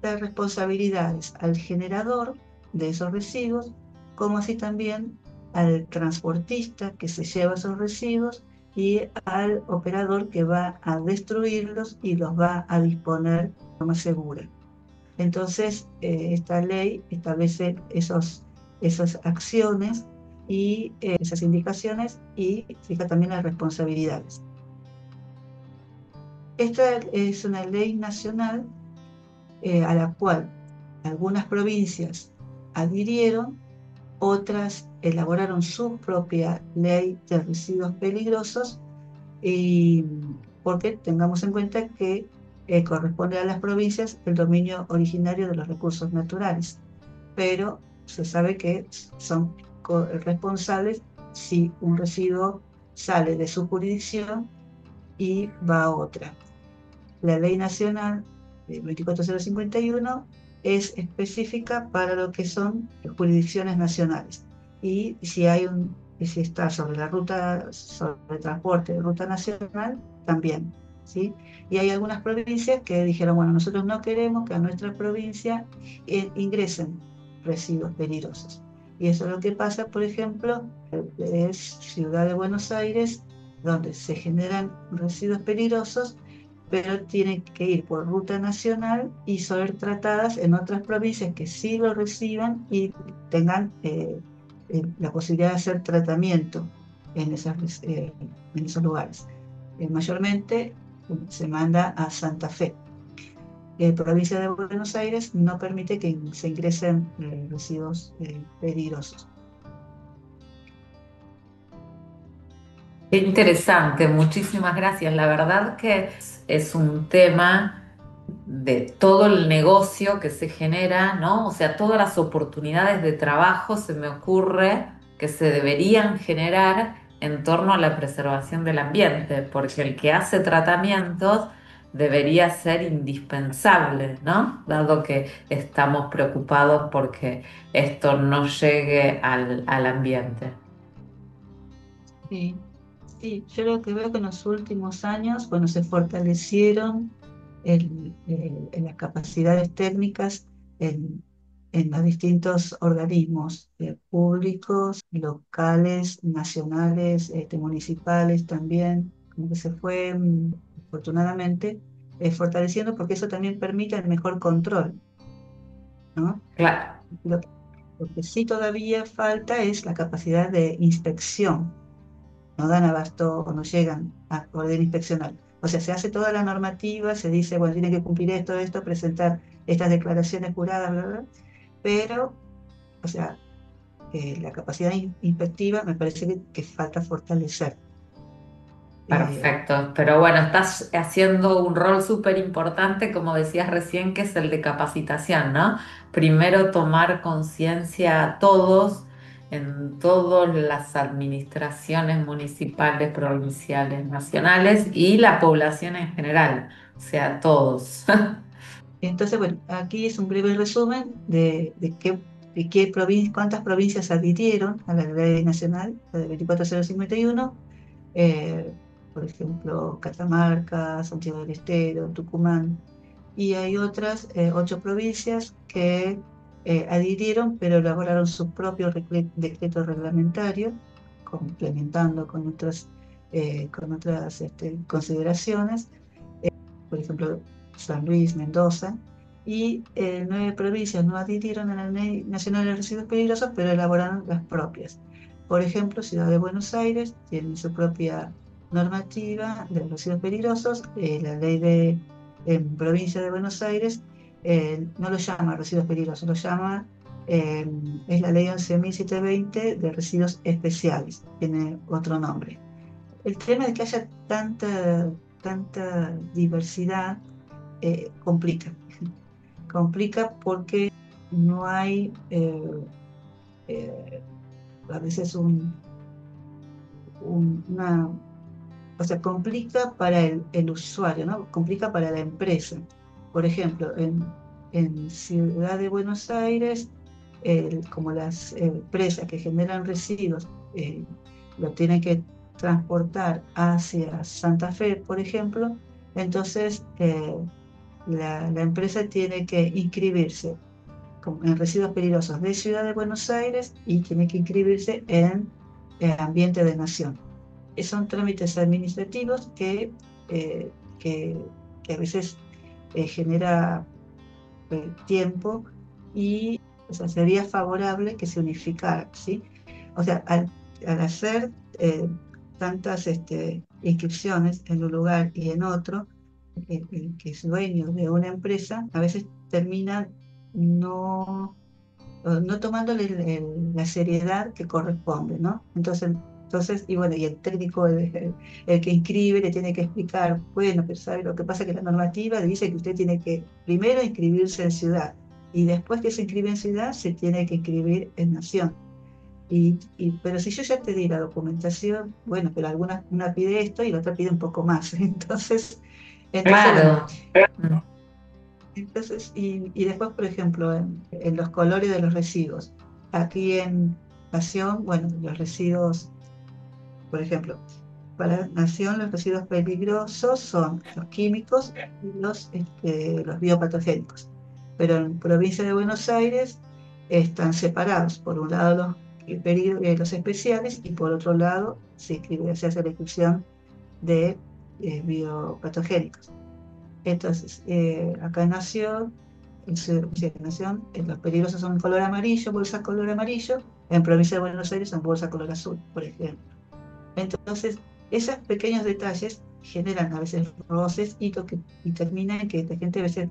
las responsabilidades al generador de esos residuos, como así también al transportista que se lleva esos residuos y al operador que va a destruirlos y los va a disponer de forma segura. Entonces, esta ley establece esas acciones y esas indicaciones y fija también las responsabilidades. Esta es una ley nacional a la cual algunas provincias adhirieron, otras elaboraron su propia ley de residuos peligrosos y porque tengamos en cuenta que corresponde a las provincias el dominio originario de los recursos naturales, pero se sabe que son responsables si un residuo sale de su jurisdicción y va a otra. La ley nacional 24051 es específica para lo que son jurisdicciones nacionales. Y si está sobre la ruta, sobre el transporte de ruta nacional, también, ¿sí? Y hay algunas provincias que dijeron, bueno, nosotros no queremos que a nuestra provincia ingresen residuos peligrosos. Y eso es lo que pasa, por ejemplo, es Ciudad de Buenos Aires, donde se generan residuos peligrosos pero tienen que ir por ruta nacional y ser tratadas en otras provincias que sí lo reciban y tengan la posibilidad de hacer tratamiento en esos lugares. Mayormente se manda a Santa Fe. Provincia de Buenos Aires no permite que se ingresen residuos peligrosos. Qué interesante, muchísimas gracias. La verdad que es un tema de todo el negocio que se genera, ¿no? O sea, todas las oportunidades de trabajo se me ocurre que se deberían generar en torno a la preservación del ambiente, porque el que hace tratamientos debería ser indispensable, ¿no? Dado que estamos preocupados porque esto no llegue al ambiente. Sí, sí, yo lo que veo que en los últimos años, bueno, se fortalecieron en las capacidades técnicas en, en los distintos organismos públicos, locales, nacionales, municipales también, como que se fue afortunadamente fortaleciendo porque eso también permite el mejor control, ¿no? Claro, Lo que, lo que sí todavía falta es la capacidad de inspección. No dan abasto o no llegan a poder inspeccionar. O sea, se hace toda la normativa, se dice, bueno, tienen que cumplir esto, presentar estas declaraciones juradas, bla, bla, pero, o sea, la capacidad inspectiva me parece que falta fortalecer. Eh, perfecto. Pero bueno, estás haciendo un rol súper importante, como decías recién, que es el de capacitación, ¿no? Primero tomar conciencia a todos, en todas las administraciones municipales, provinciales, nacionales y la población en general, o sea, todos. entonces, bueno, aquí es un breve resumen de cuántas provincias adhirieron a la ley nacional, la de 24051. eh, por ejemplo, Catamarca, Santiago del Estero, Tucumán, y hay otras 8 provincias que adhirieron, pero elaboraron su propio decreto reglamentario, complementando con otras consideraciones, por ejemplo, San Luis, Mendoza, y 9 provincias no adhirieron a la Ley Nacional de Residuos Peligrosos, pero elaboraron las propias. Por ejemplo, Ciudad de Buenos Aires tiene su propia normativa de los residuos peligrosos. La ley de provincia de Buenos Aires no lo llama residuos peligrosos, lo llama, eh, es la ley 11.720 de residuos especiales, tiene otro nombre. El tema de que haya tanta diversidad complica. Complica porque no hay a veces una, o sea, complica para el usuario, ¿no? Complica para la empresa. Por ejemplo, en Ciudad de Buenos Aires, como las empresas que generan residuos lo tienen que transportar hacia Santa Fe, por ejemplo, entonces la empresa tiene que inscribirse en residuos peligrosos de Ciudad de Buenos Aires y tiene que inscribirse en ambiente de nación. Son trámites administrativos eh, que, que a veces genera tiempo y, o sea, sería favorable que se unificara, ¿sí? O sea, al hacer tantas inscripciones en un lugar y en otro, el que es dueño de una empresa a veces termina no, no tomándole la seriedad que corresponde, ¿no? Entonces, y bueno, y el técnico, el que inscribe, le tiene que explicar, bueno, pero ¿sabe? Lo que pasa es que la normativa dice que usted tiene que primero inscribirse en ciudad y después que se inscribe en ciudad se tiene que inscribir en nación. Pero si yo ya te di la documentación, bueno, pero una pide esto y la otra pide un poco más. Entonces, bueno, Claro. Mm. y después, por ejemplo, en los colores de los residuos. Aquí en Nación, bueno, los residuos, por ejemplo, para Nación los residuos peligrosos son los químicos y los biopatogénicos. Pero en provincia de Buenos Aires están separados. Por un lado los especiales y por otro lado se hace la exclusión de biopatogénicos. Entonces, acá en Nación, sí, en Nación, los peligrosos son color amarillo, bolsa color amarillo, en provincia de Buenos Aires son bolsa color azul, por ejemplo. Entonces, esos pequeños detalles generan a veces roces y terminan en que la gente a veces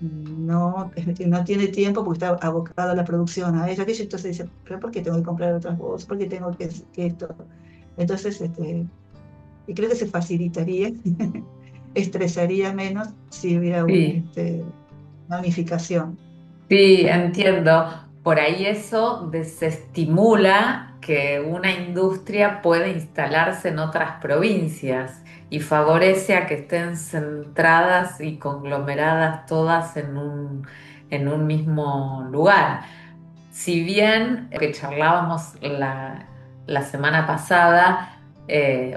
no tiene tiempo porque está abocado a la producción, a eso, aquello, entonces dice, pero ¿por qué tengo que comprar otras bolsas? ¿Por qué tengo que esto? Entonces, y creo que se facilitaría, estresaría menos si hubiera Sí. una unificación. Sí, entiendo. Por ahí eso desestimula que una industria pueda instalarse en otras provincias y favorece a que estén centradas y conglomeradas todas en un mismo lugar. Si bien que charlábamos la semana pasada,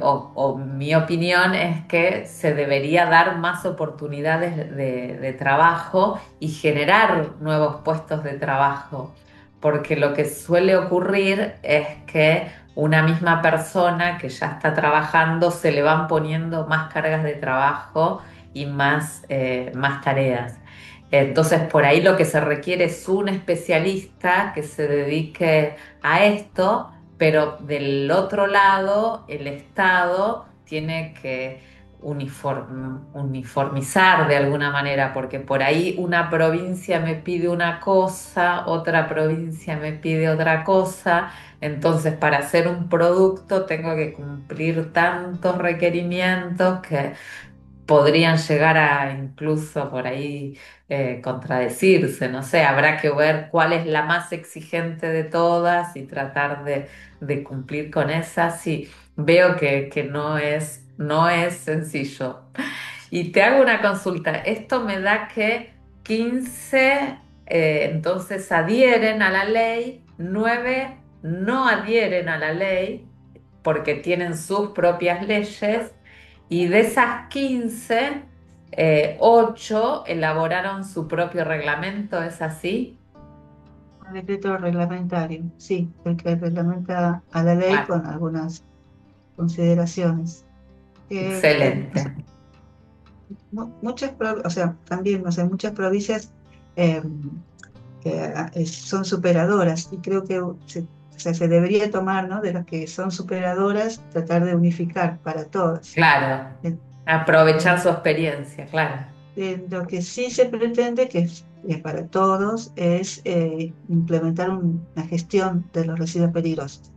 o mi opinión es que se debería dar más oportunidades de trabajo y generar nuevos puestos de trabajo, porque lo que suele ocurrir es que una misma persona que ya está trabajando se le van poniendo más cargas de trabajo y más tareas. Entonces, por ahí lo que se requiere es un especialista que se dedique a esto, pero del otro lado, el Estado tiene que uniformizar de alguna manera, porque por ahí una provincia me pide una cosa, otra provincia me pide otra cosa, entonces para hacer un producto tengo que cumplir tantos requerimientos que podrían llegar a incluso por ahí contradecirse, no sé, habrá que ver cuál es la más exigente de todas y tratar de cumplir con esa. Sí, veo que no es sencillo. Y te hago una consulta, esto me da que 15 entonces adhieren a la ley, 9 no adhieren a la ley porque tienen sus propias leyes y de esas 15, 8 elaboraron su propio reglamento, ¿es así? Un decreto reglamentario, sí, el que reglamenta a la ley Claro, con algunas consideraciones. excelente. O sea, también, o sea, muchas provincias eh, son superadoras y creo que o sea, se debería tomar, ¿no? De las que son superadoras, tratar de unificar para todas. Claro, En- aprovechar en- su experiencia, claro. lo que sí se pretende, que es para todos, es implementar una gestión de los residuos peligrosos.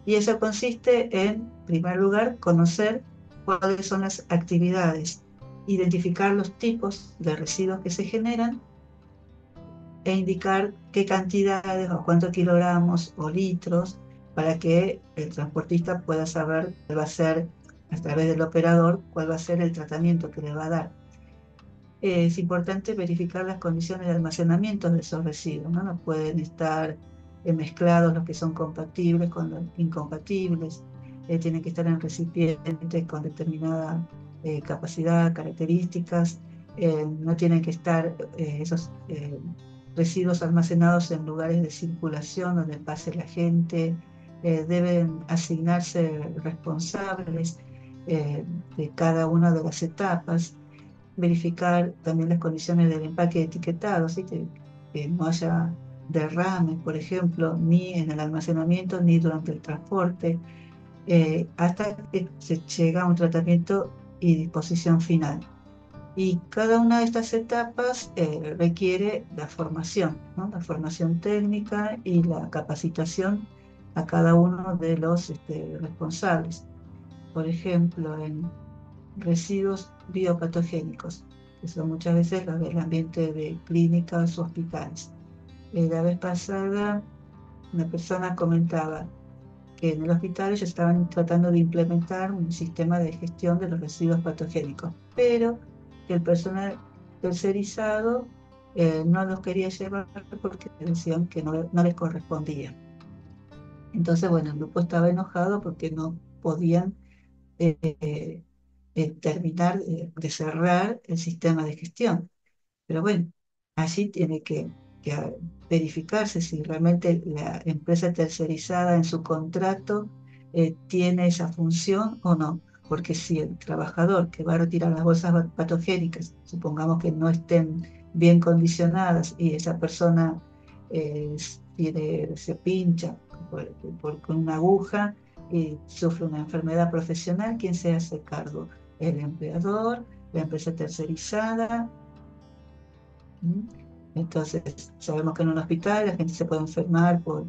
Y eso consiste en primer lugar, conocer cuáles son las actividades, identificar los tipos de residuos que se generan e indicar qué cantidades o cuántos kilogramos o litros para que el transportista pueda saber cuál va a ser, a través del operador, cuál va a ser el tratamiento que le va a dar. Es importante verificar las condiciones de almacenamiento de esos residuos, ¿no? No pueden estar mezclados los que son compatibles con los incompatibles, tienen que estar en recipientes con determinada capacidad, características, no tienen que estar esos residuos almacenados en lugares de circulación donde pase la gente, deben asignarse responsables de cada una de las etapas, verificar también las condiciones del empaque etiquetado, ¿sí? Que no haya derrames, por ejemplo, ni en el almacenamiento ni durante el transporte, hasta que se llega a un tratamiento y disposición final. Y cada una de estas etapas requiere la formación, ¿no? La formación técnica y la capacitación a cada uno de los responsables. Por ejemplo, en residuos biopatogénicos, que son muchas veces los del ambiente de clínicas o hospitales. La vez pasada, una persona comentaba que en el hospital ellos estaban tratando de implementar un sistema de gestión de los residuos patogénicos, pero que el personal tercerizado no los quería llevar porque decían que no les correspondía. Entonces, bueno, el grupo estaba enojado porque no podían eh, terminar de cerrar el sistema de gestión. Pero bueno, allí tiene que verificarse si realmente la empresa tercerizada en su contrato tiene esa función o no. Porque si el trabajador que va a retirar las bolsas patogénicas, supongamos que no estén bien condicionadas y esa persona se pincha con una aguja y sufre una enfermedad profesional, ¿quién se hace cargo? El empleador, la empresa tercerizada. ¿Mm? Entonces, sabemos que en un hospital la gente se puede enfermar por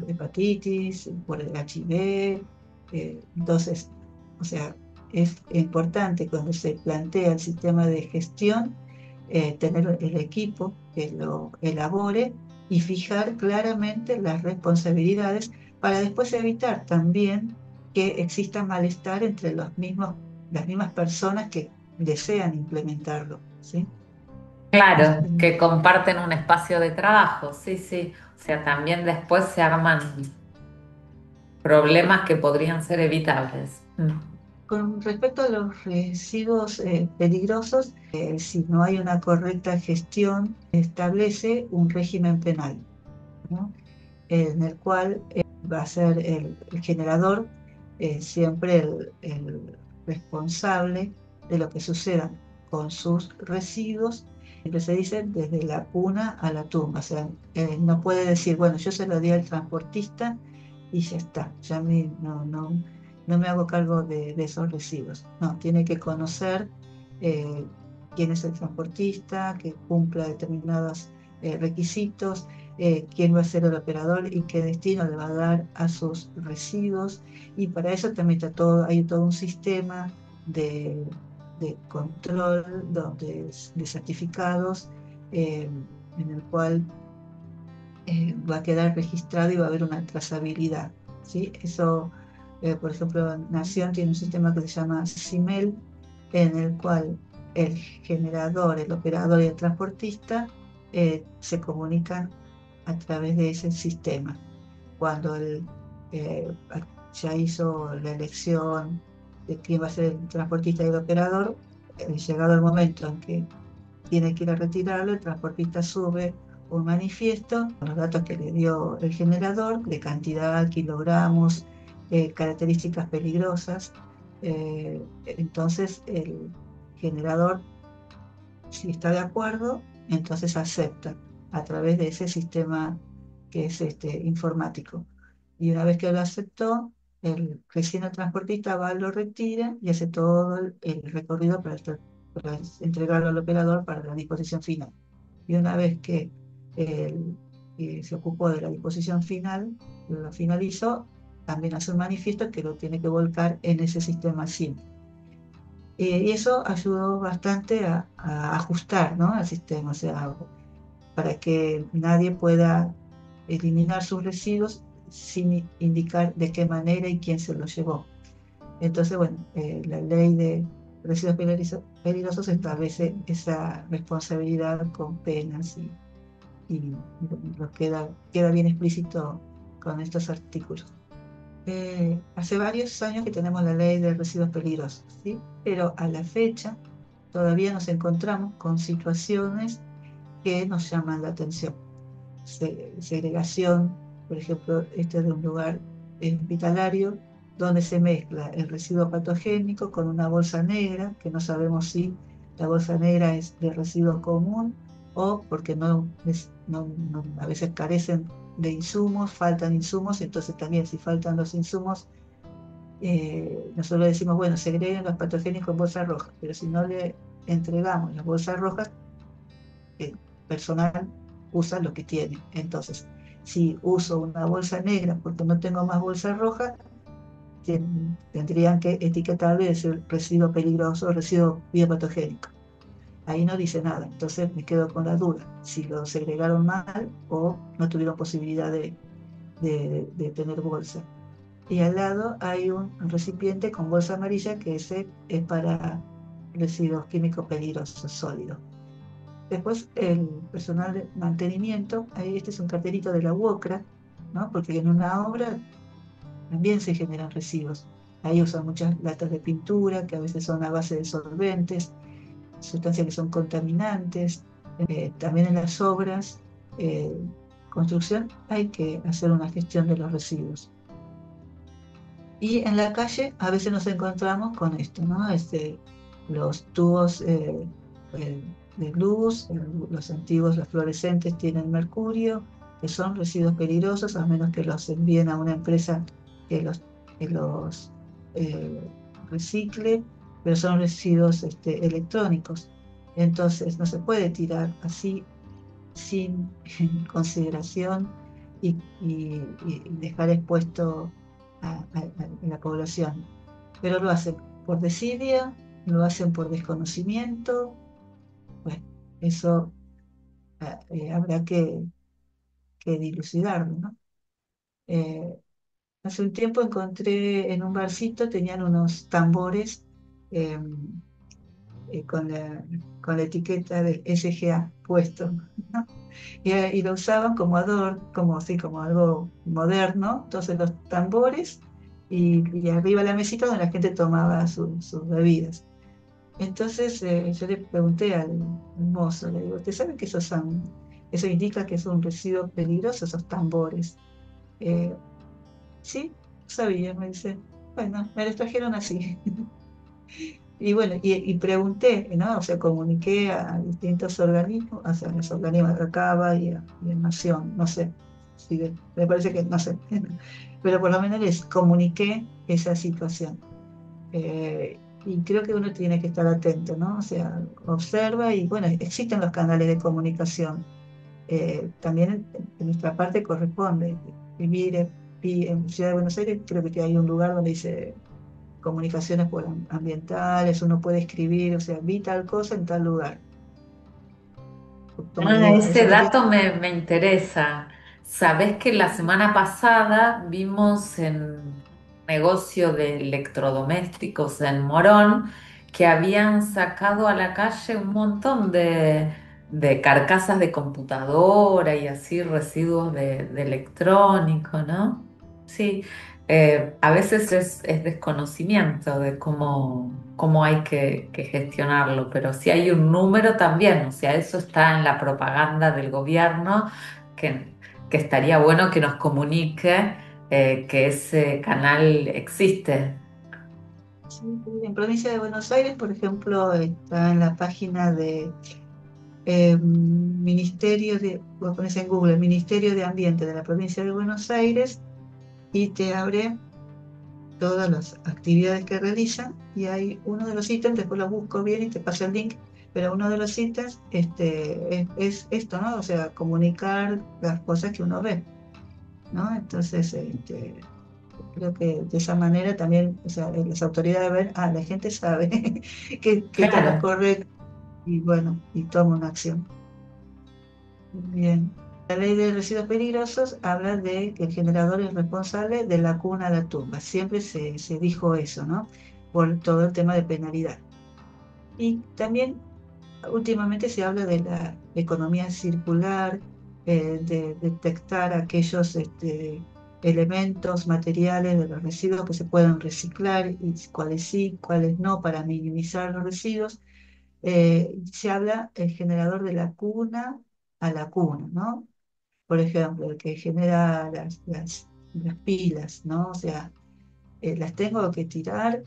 hepatitis, por el HIV. Entonces, o sea, es importante cuando se plantea el sistema de gestión, tener el equipo que lo elabore y fijar claramente las responsabilidades para después evitar también que exista malestar entre las mismas personas que desean implementarlo, ¿sí? Claro, Este, que comparten un espacio de trabajo, sí, sí. O sea, también después se arman problemas que podrían ser evitables. Con respecto a los residuos peligrosos, si no hay una correcta gestión, establece un régimen penal, ¿no? En el cual va a ser el generador siempre el responsable de lo que suceda con sus residuos. Siempre se dice desde la cuna a la tumba, o sea, no puede decir, bueno, yo se lo di al transportista y ya está, no me hago cargo de esos residuos. No, tiene que conocer eh, quién es el transportista, que cumpla determinados requisitos, quién va a ser el operador y qué destino le va a dar a sus residuos. Y para eso también hay todo un sistema de, de control de certificados eh, en el cual va a quedar registrado y va a haber una trazabilidad, ¿sí? Eso, por ejemplo, Nación tiene un sistema que se llama CIMEL, en el cual el generador, el operador y el transportista se comunican a través de ese sistema. Cuando él eh, ya hizo la elección de quién va a ser el transportista y el operador, llegado el momento en que tiene que ir a retirarlo, el transportista sube un manifiesto con los datos que le dio el generador, de cantidad, kilogramos, características peligrosas. Entonces el generador, si está de acuerdo, entonces acepta a través de ese sistema que es informático. Y una vez que lo aceptó, el recién el transportista va, lo retira y hace todo el recorrido para entregarlo al operador para la disposición final. Y una vez que se ocupó de la disposición final, lo finalizó, también hace un manifiesto que lo tiene que volcar en ese sistema SIM. Y eso ayudó bastante a ajustar, ¿no?, al sistema, o sea, para que nadie pueda eliminar sus residuos sin indicar de qué manera y quién se los llevó. Entonces, bueno, la ley de residuos peligrosos establece esa responsabilidad con penas y lo queda bien explícito con estos artículos. Hace varios años que tenemos la ley de residuos peligrosos, ¿sí? Pero a la fecha todavía nos encontramos con situaciones que nos llaman la atención. Segregación, por ejemplo, este es de un lugar hospitalario donde se mezcla el residuo patogénico con una bolsa negra, que no sabemos si la bolsa negra es de residuo común o porque a veces carecen de insumos, faltan insumos, entonces también si faltan los insumos, nosotros decimos, bueno, segreguen los patogénicos en bolsas rojas, pero si no le entregamos las bolsas rojas, el personal usa lo que tiene. Entonces, si uso una bolsa negra porque no tengo más bolsa roja, tendrían que etiquetarle ese residuo peligroso, residuo biopatogénico. Ahí no dice nada, entonces me quedo con la duda si lo segregaron mal o no tuvieron posibilidad de tener bolsa. Y al lado hay un recipiente con bolsa amarilla que ese es para residuos químicos peligrosos sólidos. Después el personal de mantenimiento, ahí este es un cartelito de la UOCRA, ¿no? Porque en una obra también se generan residuos. Ahí usan muchas latas de pintura que a veces son a base de solventes, sustancias que son contaminantes. También en las obras, eh, construcción, hay que hacer una gestión de los residuos. Y en la calle a veces nos encontramos con esto, ¿no? Los tubos de luz, los antiguos, los fluorescentes tienen mercurio, que son residuos peligrosos, a menos que los envíen a una empresa que los recicle, pero son residuos electrónicos. Entonces no se puede tirar así sin consideración y dejar expuesto a la población. Pero lo hacen por desidia, lo hacen por desconocimiento. Bueno, eso habrá que dilucidarlo, ¿no? Eh, Hace un tiempo encontré en un barcito, tenían unos tambores eh, con la etiqueta del SGA puesto, ¿no? Y lo usaban como adorno, como así, como algo moderno. Entonces los tambores y arriba la mesita donde la gente tomaba sus bebidas. Entonces yo le pregunté al mozo, le digo, ¿usted sabe que eso indica que es un residuo peligroso, esos tambores? Eh, sí, sabía, me dice. Bueno, me los trajeron así. Y bueno, y pregunté, ¿no? O sea, comuniqué a distintos organismos, o sea, a los organismos de Acaba y a Nación, no sé, me parece que, no sé, pero por lo menos les comuniqué esa situación. Y creo que uno tiene que estar atento, ¿no? O sea, observa y bueno, existen los canales de comunicación. También en nuestra parte corresponde vivir en Ciudad de Buenos Aires, creo que hay un lugar donde dice comunicaciones ambientales, uno puede escribir, o sea, vi tal cosa en tal lugar. Como Ah, digo, ese eso no quiere. dato me interesa. Sabés que la semana pasada vimos en un negocio de electrodomésticos en Morón que habían sacado a la calle un montón de carcasas de computadora y así residuos de electrónico, ¿no? Sí, a veces es desconocimiento de cómo hay que gestionarlo, pero si hay un número también, o sea, eso está en la propaganda del gobierno, que, que estaría bueno que nos comunique que ese canal existe. Sí, sí, en provincia de Buenos Aires, por ejemplo, está en la página de Ministerio de, vos pones en Google, Ministerio de Ambiente de la provincia de Buenos Aires y te abre todas las actividades que realizan y hay uno de los ítems, después lo busco bien y te paso el link, pero uno de los ítems es esto, ¿no? O sea, comunicar las cosas que uno ve, ¿no? Entonces, creo que de esa manera también, o sea, las autoridades ven, la gente sabe que esto no es Claro. correcto y bueno, y toma una acción. Bien. La ley de residuos peligrosos habla de que el generador es responsable de la cuna a la tumba. Siempre se dijo eso, ¿no? Por todo el tema de penalidad. Y también últimamente se habla de la economía circular, de detectar aquellos elementos materiales de los residuos que se pueden reciclar y cuáles sí, cuáles no, para minimizar los residuos. Se habla el generador de la cuna a la cuna, ¿no? Por ejemplo, el que genera las pilas, ¿no? O sea, las tengo que tirar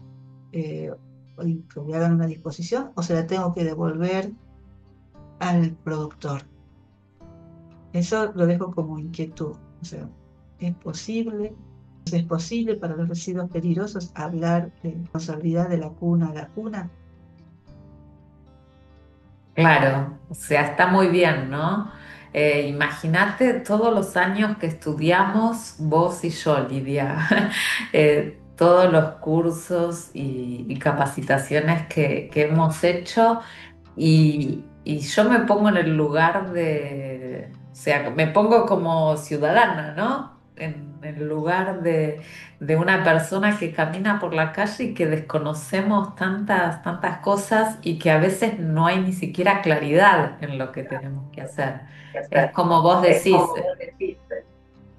y que me hagan una disposición o se la tengo que devolver al productor. Eso lo dejo como inquietud. O sea, ¿es posible? ¿Es posible para los residuos peligrosos hablar de responsabilidad de la cuna a la cuna? Claro, o sea, está muy bien, ¿no? Imagínate todos los años que estudiamos vos y yo, Lidia, todos los cursos y capacitaciones que hemos hecho y yo me pongo en el lugar o sea, me pongo como ciudadana, ¿no? En el lugar de una persona que camina por la calle y que desconocemos tantas cosas y que a veces no hay ni siquiera claridad en lo que tenemos que hacer. Es como vos decís,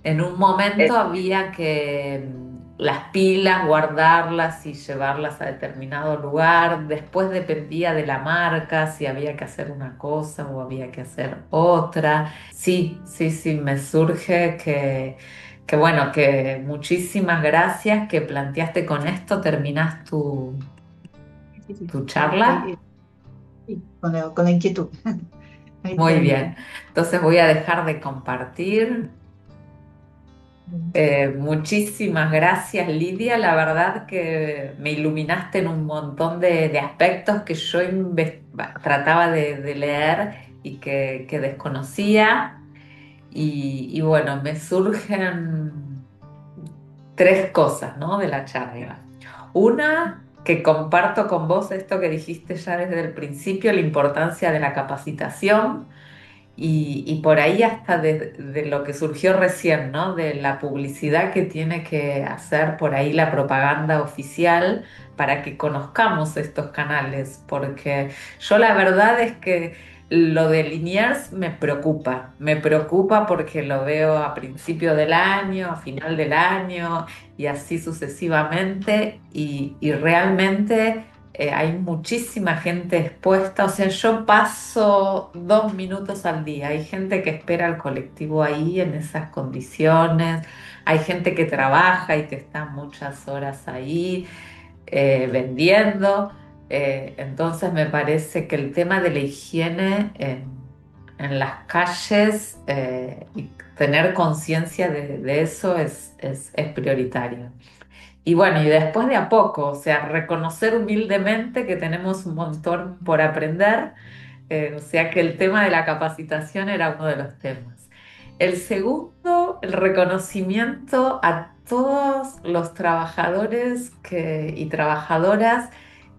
en un momento había que las pilas, guardarlas y llevarlas a determinado lugar. Después dependía de la marca, si había que hacer una cosa o había que hacer otra. Sí, sí, sí, me surge que bueno, que muchísimas gracias que planteaste con esto. ¿Terminás Sí, sí, tu charla? sí, con la inquietud. Ahí Muy termino. bien. Entonces voy a dejar de compartir. Muchísimas gracias, Lidia. La verdad que me iluminaste en un montón de aspectos que yo trataba de leer y que desconocía. Y bueno, me surgen tres cosas, ¿no? De la charla. Una, que comparto con vos esto que dijiste ya desde el principio, la importancia de la capacitación y por ahí hasta de lo que surgió recién, ¿no? De la publicidad que tiene que hacer por ahí la propaganda oficial para que conozcamos estos canales, porque yo la verdad es que Lo de Liniers me preocupa porque lo veo a principio del año, a final del año y así sucesivamente y realmente hay muchísima gente expuesta, o sea, yo paso 2 minutos al día, hay gente que espera el colectivo ahí en esas condiciones, hay gente que trabaja y que está muchas horas ahí vendiendo. Entonces me parece que el tema de la higiene en las calles y tener conciencia de eso es prioritario. Y bueno, y después de a poco, o sea, reconocer humildemente que tenemos un montón por aprender, o sea que el tema de la capacitación era uno de los temas. El segundo, el reconocimiento a todos los trabajadores y trabajadoras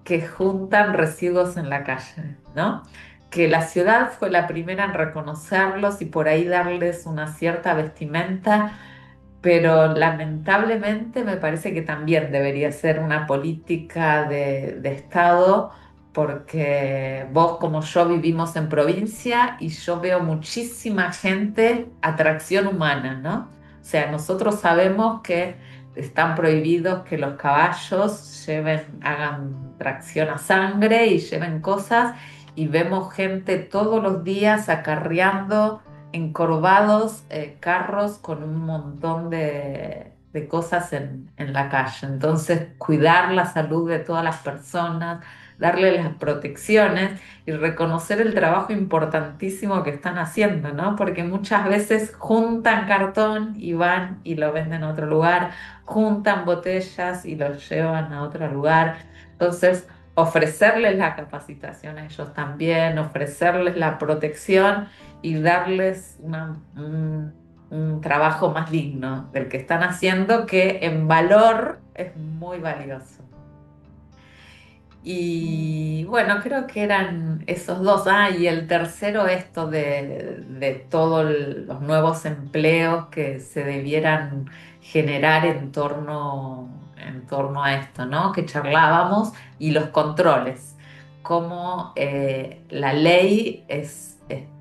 que juntan residuos en la calle, ¿no? Que la ciudad fue la primera en reconocerlos y por ahí darles una cierta vestimenta, pero lamentablemente me parece que también debería ser una política de Estado, porque vos como yo vivimos en provincia y yo veo muchísima gente, atracción humana, ¿no? O sea, nosotros sabemos que están prohibidos que los caballos hagan tracción a sangre y lleven cosas, y vemos gente todos los días acarreando encorvados carros con un montón de cosas en la calle. Entonces, cuidar la salud de todas las personas, darle las protecciones y reconocer el trabajo importantísimo que están haciendo, ¿no? Porque muchas veces juntan cartón y van y lo venden a otro lugar, juntan botellas y lo llevan a otro lugar. Entonces, ofrecerles la capacitación a ellos también, ofrecerles la protección y darles un trabajo más digno del que están haciendo, que en valor es muy valioso. Y bueno, creo que eran esos dos. Ah, y el tercero, esto de todos los nuevos empleos que se debieran generar en torno a esto, ¿no? Que charlábamos, y los controles. Cómo la ley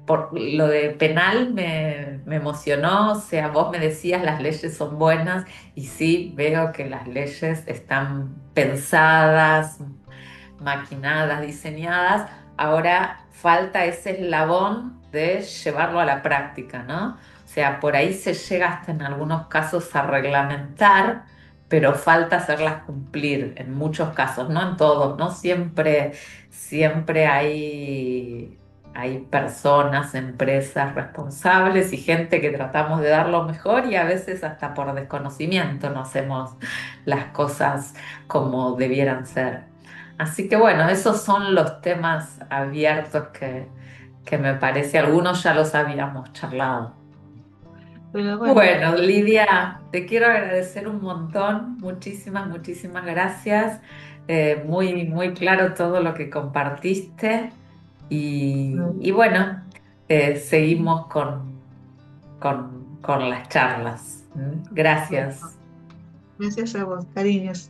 por lo de penal me emocionó, o sea, vos me decías las leyes son buenas y sí, veo que las leyes están pensadas, maquinadas, diseñadas. Ahora falta ese eslabón de llevarlo a la práctica, ¿no? O sea, por ahí se llega hasta en algunos casos a reglamentar, pero falta hacerlas cumplir en muchos casos, no en todos, ¿no? Siempre hay personas, empresas responsables y gente que tratamos de dar lo mejor, y a veces hasta por desconocimiento no hacemos las cosas como debieran ser. Así que bueno, esos son los temas abiertos que me parece, algunos ya los habíamos charlado. Pero bueno, Bueno, Lidia, te quiero agradecer un montón, muchísimas, muchísimas gracias. Muy, muy claro todo lo que compartiste y bueno, seguimos con las charlas. ¿Mm? Gracias. gracias a vos, cariños.